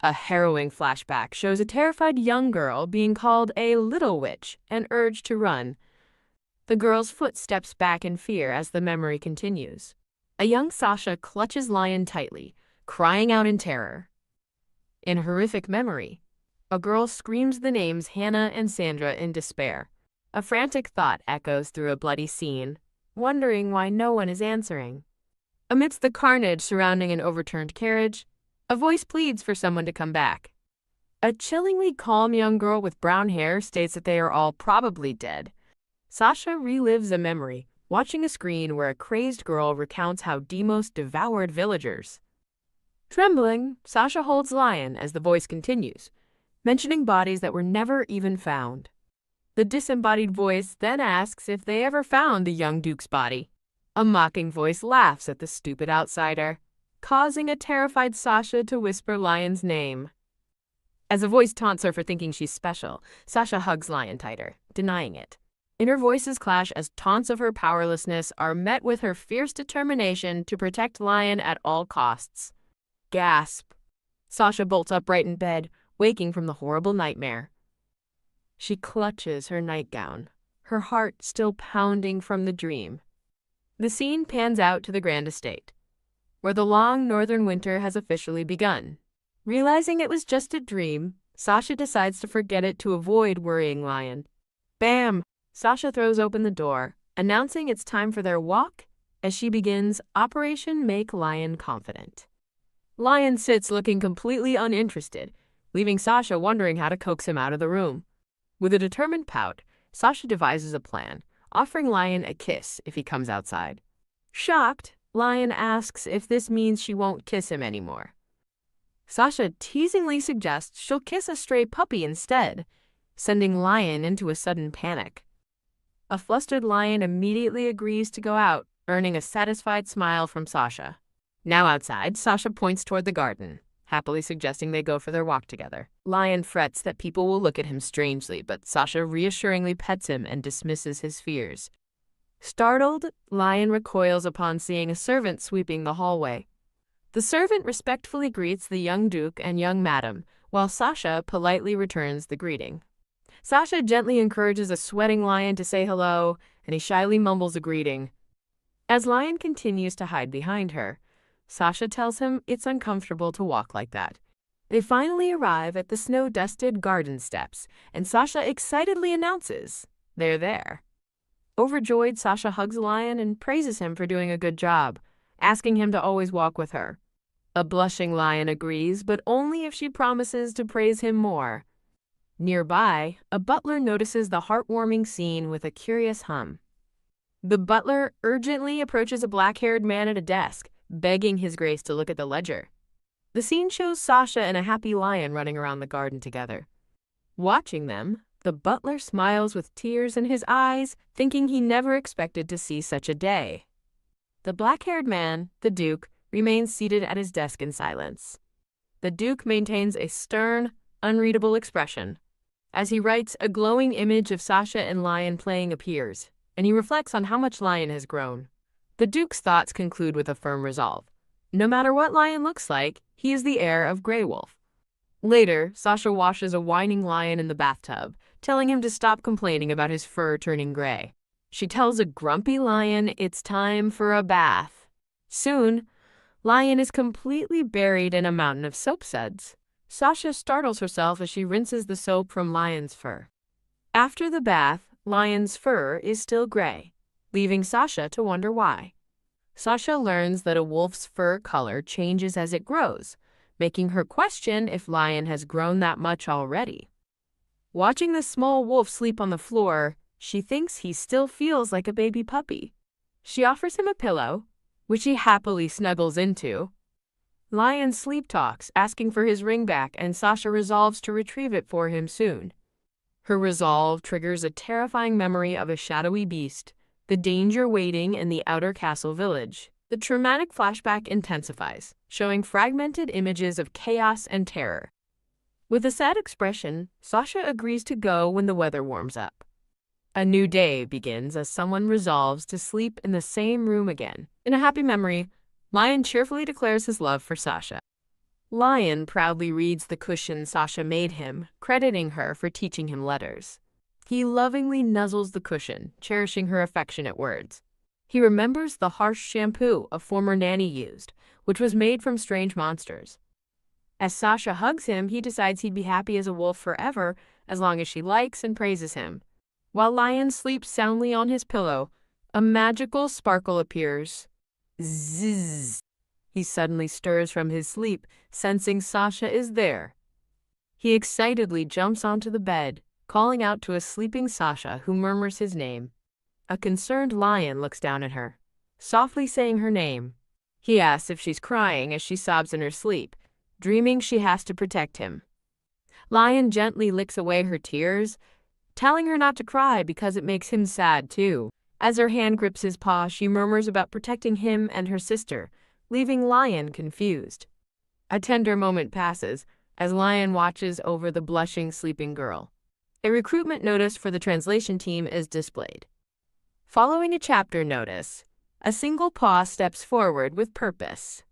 A harrowing flashback shows a terrified young girl being called a little witch and urged to run. The girl's foot steps back in fear as the memory continues. A young Sasha clutches Lion tightly, crying out in terror. In horrific memory, a girl screams the names Hannah and Sandra in despair. A frantic thought echoes through a bloody scene, wondering why no one is answering. Amidst the carnage surrounding an overturned carriage, a voice pleads for someone to come back. A chillingly calm young girl with brown hair states that they are all probably dead. Sasha relives a memory, watching a screen where a crazed girl recounts how Demos devoured villagers. Trembling, Sasha holds Lion as the voice continues, mentioning bodies that were never even found. The disembodied voice then asks if they ever found the young Duke's body. A mocking voice laughs at the stupid outsider, causing a terrified Sasha to whisper Lion's name. As a voice taunts her for thinking she's special, Sasha hugs Lion tighter, denying it. Inner voices clash as taunts of her powerlessness are met with her fierce determination to protect Lion at all costs. Gasp. Sasha bolts upright in bed, waking from the horrible nightmare. She clutches her nightgown, her heart still pounding from the dream. The scene pans out to the Grand Estate, where the long northern winter has officially begun. Realizing it was just a dream, Sasha decides to forget it to avoid worrying Lion. Bam! Sasha throws open the door, announcing it's time for their walk as she begins Operation Make Lion Confident. Lion sits looking completely uninterested, leaving Sasha wondering how to coax him out of the room. With a determined pout, Sasha devises a plan, offering Lion a kiss if he comes outside. Shocked, Lion asks if this means she won't kiss him anymore. Sasha teasingly suggests she'll kiss a stray puppy instead, sending Lion into a sudden panic. A flustered Lion immediately agrees to go out, earning a satisfied smile from Sasha. Now outside, Sasha points toward the garden, happily suggesting they go for their walk together. Lion frets that people will look at him strangely, but Sasha reassuringly pets him and dismisses his fears. Startled, Lion recoils upon seeing a servant sweeping the hallway. The servant respectfully greets the young Duke and young Madam, while Sasha politely returns the greeting. Sasha gently encourages a sweating Lion to say hello, and he shyly mumbles a greeting. As Lion continues to hide behind her, Sasha tells him it's uncomfortable to walk like that. They finally arrive at the snow-dusted garden steps, and Sasha excitedly announces they're there. Overjoyed, Sasha hugs Lion and praises him for doing a good job, asking him to always walk with her. A blushing Lion agrees, but only if she promises to praise him more. Nearby, a butler notices the heartwarming scene with a curious hum. The butler urgently approaches a black-haired man at a desk, begging his grace to look at the ledger. The scene shows Sasha and a happy Lion running around the garden together. Watching them, the butler smiles with tears in his eyes, thinking he never expected to see such a day. The black-haired man, the Duke, remains seated at his desk in silence. The Duke maintains a stern, unreadable expression. As he writes, a glowing image of Sasha and Lion playing appears, and he reflects on how much Lion has grown. The Duke's thoughts conclude with a firm resolve. No matter what Lion looks like, he is the heir of Grey Wolf. Later, Sasha washes a whining Lion in the bathtub, telling him to stop complaining about his fur turning gray. She tells a grumpy Lion it's time for a bath. Soon, Lion is completely buried in a mountain of soap suds. Sasha startles herself as she rinses the soap from Lion's fur. After the bath, Lion's fur is still gray, leaving Sasha to wonder why. Sasha learns that a wolf's fur color changes as it grows, making her question if Lion has grown that much already. Watching the small wolf sleep on the floor, she thinks he still feels like a baby puppy. She offers him a pillow, which he happily snuggles into. Lion sleep talks, asking for his ring back, and Sasha resolves to retrieve it for him soon. Her resolve triggers a terrifying memory of a shadowy beast, the danger waiting in the outer castle village. The traumatic flashback intensifies, showing fragmented images of chaos and terror. With a sad expression, Sasha agrees to go when the weather warms up. A new day begins as someone resolves to sleep in the same room again. In a happy memory, Lion cheerfully declares his love for Sasha. Lion proudly reads the cushion Sasha made him, crediting her for teaching him letters. He lovingly nuzzles the cushion, cherishing her affectionate words. He remembers the harsh shampoo a former nanny used, which was made from strange monsters. As Sasha hugs him, he decides he'd be happy as a wolf forever as long as she likes and praises him. While Lion sleeps soundly on his pillow, a magical sparkle appears. Zzz. He suddenly stirs from his sleep, sensing Sasha is there. He excitedly jumps onto the bed, calling out to a sleeping Sasha who murmurs his name. A concerned Lion looks down at her, softly saying her name. He asks if she's crying as she sobs in her sleep, dreaming she has to protect him. Lion gently licks away her tears, telling her not to cry because it makes him sad too. As her hand grips his paw, she murmurs about protecting him and her sister, leaving Lion confused. A tender moment passes as Lion watches over the blushing sleeping girl. A recruitment notice for the translation team is displayed. Following a chapter notice, a single paw steps forward with purpose.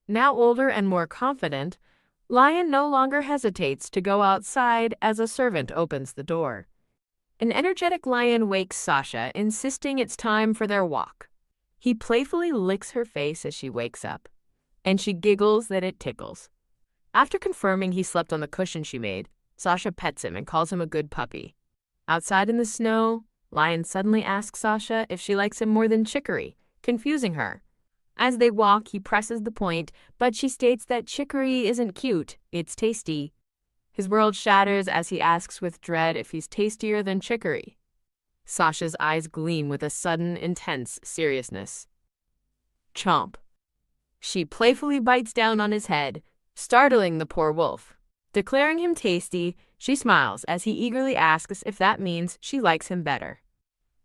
Now older and more confident, Lion no longer hesitates to go outside as a servant opens the door. An energetic Lion wakes Sasha, insisting it's time for their walk. He playfully licks her face as she wakes up, and she giggles that it tickles. After confirming he slept on the cushion she made, Sasha pets him and calls him a good puppy. Outside in the snow, Lion suddenly asks Sasha if she likes him more than Chicory, confusing her. As they walk, he presses the point, but she states that Chicory isn't cute, it's tasty. His world shatters as he asks with dread if he's tastier than Chicory. Sasha's eyes gleam with a sudden, intense seriousness. Chomp. She playfully bites down on his head, startling the poor wolf. Declaring him tasty, she smiles as he eagerly asks if that means she likes him better.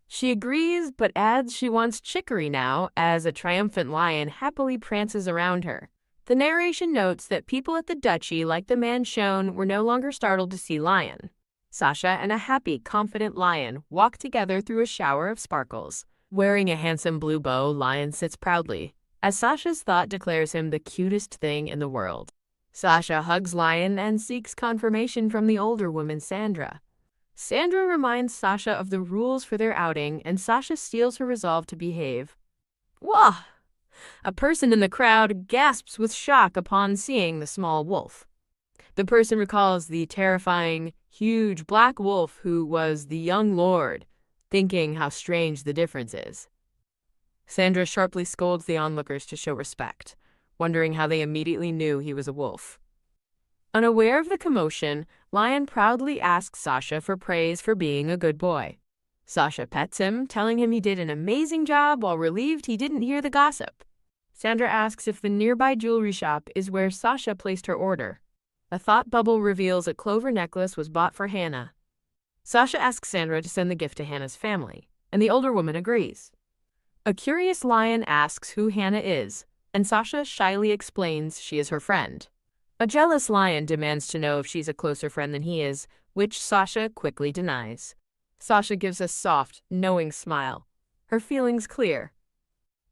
She agrees, but adds she wants Chicory now as a triumphant Lion happily prances around her. The narration notes that people at the duchy, like the man shown, were no longer startled to see Lion. Sasha and a happy, confident Lion walk together through a shower of sparkles. Wearing a handsome blue bow, Lion sits proudly, as Sasha's thought declares him the cutest thing in the world. Sasha hugs Lion and seeks confirmation from the older woman Sandra. Sandra reminds Sasha of the rules for their outing, and Sasha steels her resolve to behave. Wah! A person in the crowd gasps with shock upon seeing the small wolf. The person recalls the terrifying, huge black wolf who was the young lord, thinking how strange the difference is. Sandra sharply scolds the onlookers to show respect, wondering how they immediately knew he was a wolf. Unaware of the commotion, Lion proudly asks Sasha for praise for being a good boy. Sasha pets him, telling him he did an amazing job while relieved he didn't hear the gossip. Sandra asks if the nearby jewelry shop is where Sasha placed her order. A thought bubble reveals a clover necklace was bought for Hannah. Sasha asks Sandra to send the gift to Hannah's family, and the older woman agrees. A curious Lion asks who Hannah is, and Sasha shyly explains she is her friend. A jealous Lion demands to know if she's a closer friend than he is, which Sasha quickly denies. Sasha gives a soft, knowing smile, her feelings clear.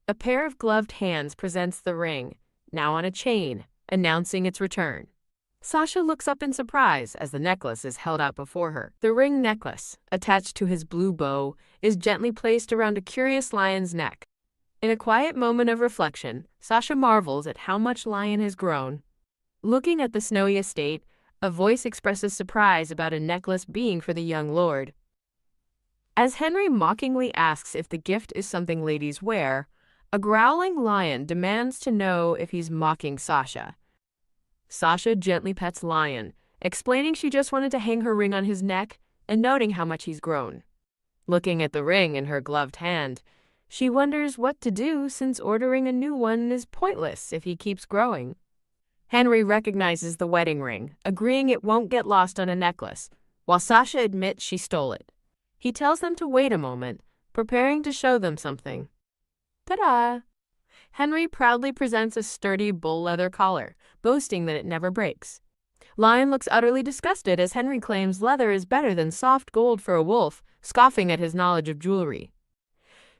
A pair of gloved hands presents the ring, now on a chain, announcing its return. Sasha looks up in surprise as the necklace is held out before her. The ring necklace, attached to his blue bow, is gently placed around a curious Lion's neck. In a quiet moment of reflection, Sasha marvels at how much Lion has grown. Looking at the snowy estate, a voice expresses surprise about a necklace being for the young lord. As Henry mockingly asks if the gift is something ladies wear, a growling Lion demands to know if he's mocking Sasha. Sasha gently pets Lion, explaining she just wanted to hang her ring on his neck and noting how much he's grown. Looking at the ring in her gloved hand, she wonders what to do since ordering a new one is pointless if he keeps growing. Henry recognizes the wedding ring, agreeing it won't get lost on a necklace, while Sasha admits she stole it. He tells them to wait a moment, preparing to show them something. Ta-da! Henry proudly presents a sturdy bull leather collar, boasting that it never breaks. Lion looks utterly disgusted as Henry claims leather is better than soft gold for a wolf, scoffing at his knowledge of jewelry.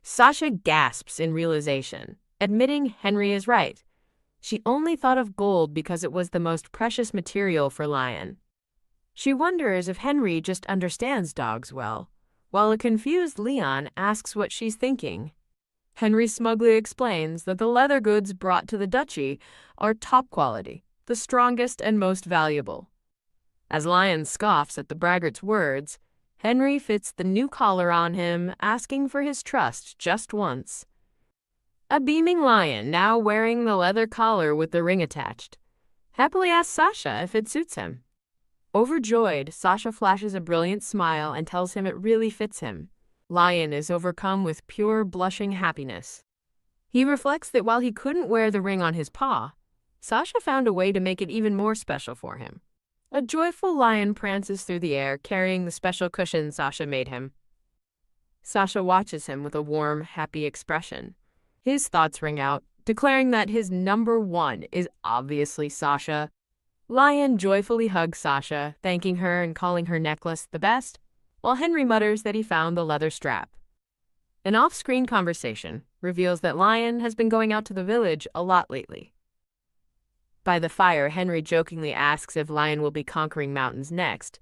Sasha gasps in realization, admitting Henry is right. She only thought of gold because it was the most precious material for Lion. She wonders if Henry just understands dogs well, while a confused Leon asks what she's thinking. Henry smugly explains that the leather goods brought to the duchy are top quality, the strongest and most valuable. As Lion scoffs at the braggart's words, Henry fits the new collar on him, asking for his trust just once. A beaming Lion, now wearing the leather collar with the ring attached, happily asks Sasha if it suits him. Overjoyed, Sasha flashes a brilliant smile and tells him it really fits him. Lion is overcome with pure, blushing happiness. He reflects that while he couldn't wear the ring on his paw, Sasha found a way to make it even more special for him. A joyful Lion prances through the air, carrying the special cushion Sasha made him. Sasha watches him with a warm, happy expression. His thoughts ring out, declaring that his number one is obviously Sasha. Lion joyfully hugs Sasha, thanking her and calling her necklace the best, while Henry mutters that he found the leather strap. An off-screen conversation reveals that Lion has been going out to the village a lot lately. By the fire, Henry jokingly asks if Lion will be conquering mountains next,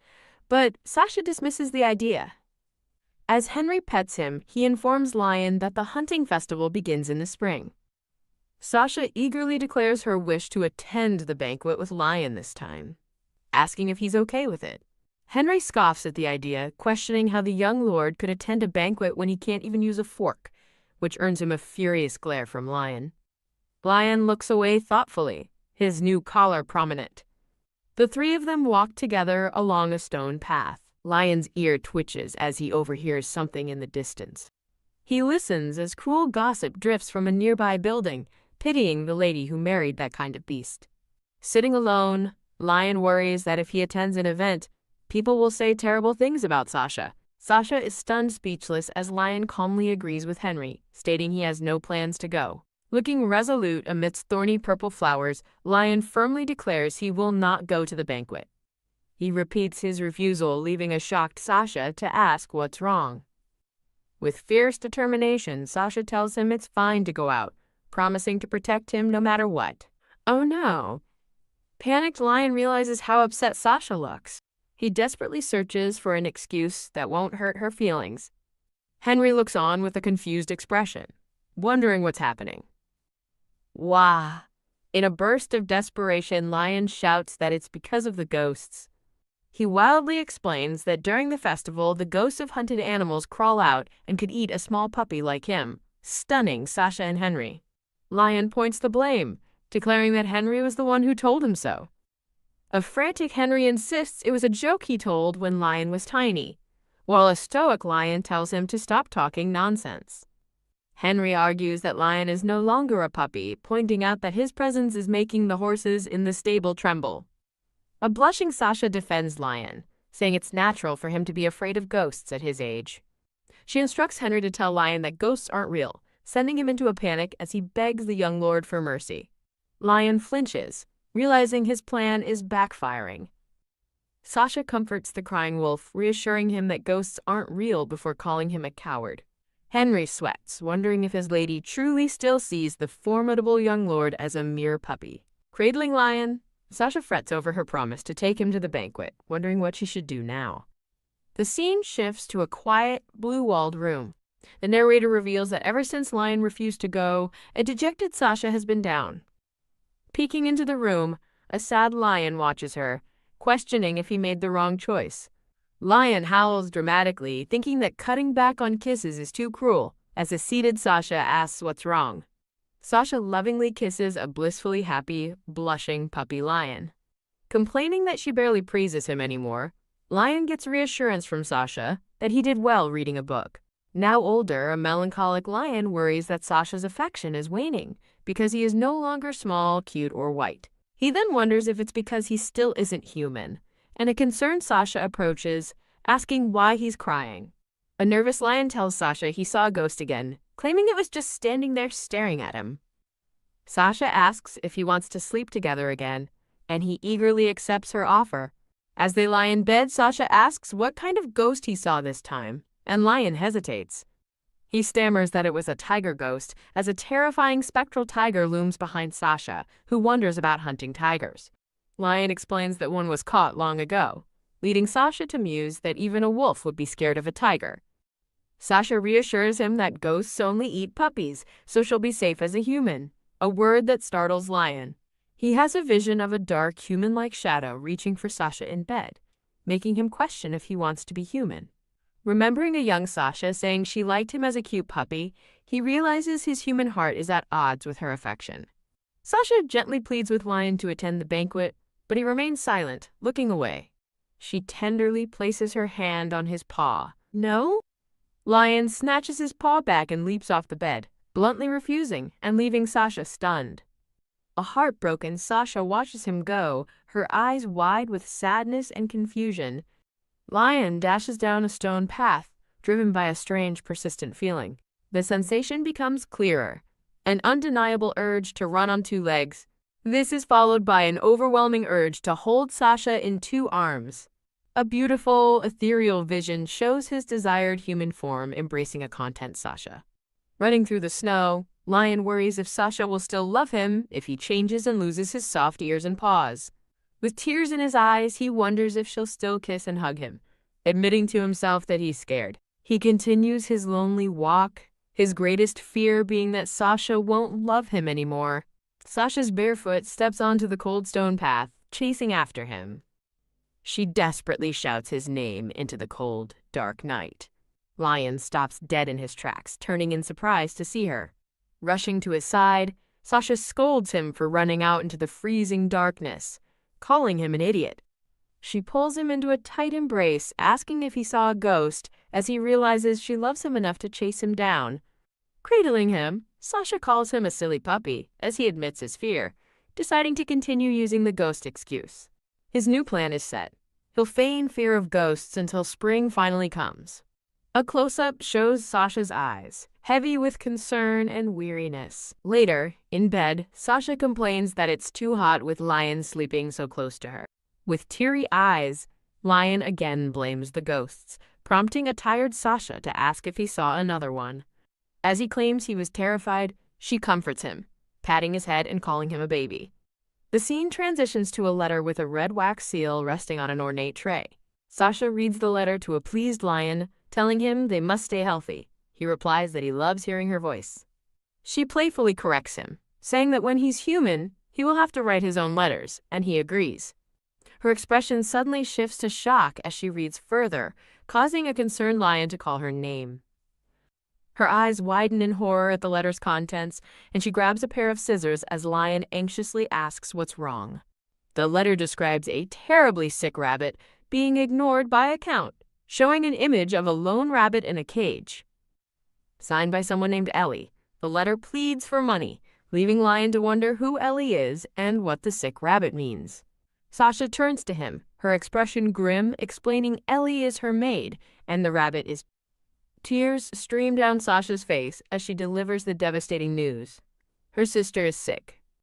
but Sasha dismisses the idea. As Henry pets him, he informs Lion that the hunting festival begins in the spring. Sasha eagerly declares her wish to attend the banquet with Lion this time, asking if he's okay with it. Henry scoffs at the idea, questioning how the young lord could attend a banquet when he can't even use a fork, which earns him a furious glare from Lion. Lion looks away thoughtfully, his new collar prominent. The three of them walk together along a stone path. Lion's ear twitches as he overhears something in the distance. He listens as cruel gossip drifts from a nearby building, pitying the lady who married that kind of beast. Sitting alone, Lion worries that if he attends an event, people will say terrible things about Sasha. Sasha is stunned speechless as Lion calmly agrees with Henry, stating he has no plans to go. Looking resolute amidst thorny purple flowers, Lion firmly declares he will not go to the banquet. He repeats his refusal, leaving a shocked Sasha to ask what's wrong. With fierce determination, Sasha tells him it's fine to go out, promising to protect him no matter what. Oh no! Panicked Lion realizes how upset Sasha looks. He desperately searches for an excuse that won't hurt her feelings. Henry looks on with a confused expression, wondering what's happening. Wah! In a burst of desperation, Lion shouts that it's because of the ghosts. He wildly explains that during the festival, the ghosts of hunted animals crawl out and could eat a small puppy like him, stunning Sasha and Henry. Lion points the blame, declaring that Henry was the one who told him so. A frantic Henry insists it was a joke he told when Lion was tiny, while a stoic Lion tells him to stop talking nonsense. Henry argues that Lion is no longer a puppy, pointing out that his presence is making the horses in the stable tremble. A blushing Sasha defends Lion, saying it's natural for him to be afraid of ghosts at his age. She instructs Henry to tell Lion that ghosts aren't real, sending him into a panic as he begs the young lord for mercy. Lion flinches, realizing his plan is backfiring. Sasha comforts the crying wolf, reassuring him that ghosts aren't real before calling him a coward. Henry sweats, wondering if his lady truly still sees the formidable young lord as a mere puppy. Cradling Lion, Sasha frets over her promise to take him to the banquet, wondering what she should do now. The scene shifts to a quiet, blue-walled room. The narrator reveals that ever since Lion refused to go, a dejected Sasha has been down. Peeking into the room, a sad Lion watches her, questioning if he made the wrong choice. Lion howls dramatically, thinking that cutting back on kisses is too cruel, as a seated Sasha asks what's wrong. Sasha lovingly kisses a blissfully happy, blushing puppy Lion. Complaining that she barely pleases him anymore, Lion gets reassurance from Sasha that he did well reading a book. Now older, a melancholic Lion worries that Sasha's affection is waning because he is no longer small, cute, or white. He then wonders if it's because he still isn't human, and a concerned Sasha approaches, asking why he's crying. A nervous lion tells Sasha he saw a ghost again, claiming it was just standing there staring at him. Sasha asks if he wants to sleep together again, and he eagerly accepts her offer. As they lie in bed, Sasha asks what kind of ghost he saw this time, and Lion hesitates. He stammers that it was a tiger ghost, as a terrifying spectral tiger looms behind Sasha, who wonders about hunting tigers. Lion explains that one was caught long ago, leading Sasha to muse that even a wolf would be scared of a tiger. Sasha reassures him that ghosts only eat puppies, so she'll be safe as a human, a word that startles Lion. He has a vision of a dark, human-like shadow reaching for Sasha in bed, making him question if he wants to be human. Remembering a young Sasha saying she liked him as a cute puppy, he realizes his human heart is at odds with her affection. Sasha gently pleads with Lion to attend the banquet, but he remains silent, looking away. She tenderly places her hand on his paw. No? Lion snatches his paw back and leaps off the bed, bluntly refusing and leaving Sasha stunned. A heartbroken Sasha watches him go, her eyes wide with sadness and confusion. Lion dashes down a stone path, driven by a strange, persistent feeling. The sensation becomes clearer, an undeniable urge to run on two legs. This is followed by an overwhelming urge to hold Sasha in two arms. A beautiful, ethereal vision shows his desired human form embracing a content Sasha. Running through the snow, Lion worries if Sasha will still love him if he changes and loses his soft ears and paws. With tears in his eyes, he wonders if she'll still kiss and hug him, admitting to himself that he's scared. He continues his lonely walk, his greatest fear being that Sasha won't love him anymore. Sasha's barefoot steps onto the cold stone path, chasing after him. She desperately shouts his name into the cold, dark night. Lion stops dead in his tracks, turning in surprise to see her. Rushing to his side, Sasha scolds him for running out into the freezing darkness, calling him an idiot. She pulls him into a tight embrace, asking if he saw a ghost, as he realizes she loves him enough to chase him down. Cradling him, Sasha calls him a silly puppy, as he admits his fear, deciding to continue using the ghost excuse. His new plan is set. He'll feign fear of ghosts until spring finally comes. A close-up shows Sasha's eyes, heavy with concern and weariness. Later, in bed, Sasha complains that it's too hot with Lion sleeping so close to her. With teary eyes, Lion again blames the ghosts, prompting a tired Sasha to ask if he saw another one. As he claims he was terrified, she comforts him, patting his head and calling him a baby. The scene transitions to a letter with a red wax seal resting on an ornate tray. Sasha reads the letter to a pleased Lion, telling him they must stay healthy. He replies that he loves hearing her voice. She playfully corrects him, saying that when he's human, he will have to write his own letters, and he agrees. Her expression suddenly shifts to shock as she reads further, causing a concerned Lion to call her name. Her eyes widen in horror at the letter's contents, and she grabs a pair of scissors as Lion anxiously asks what's wrong. The letter describes a terribly sick rabbit being ignored by a count, showing an image of a lone rabbit in a cage. Signed by someone named Ellie, the letter pleads for money, leaving Lion to wonder who Ellie is and what the sick rabbit means. Sasha turns to him, her expression grim, explaining Ellie is her maid and the rabbit is. Tears stream down Sasha's face as she delivers the devastating news. Her sister is sick,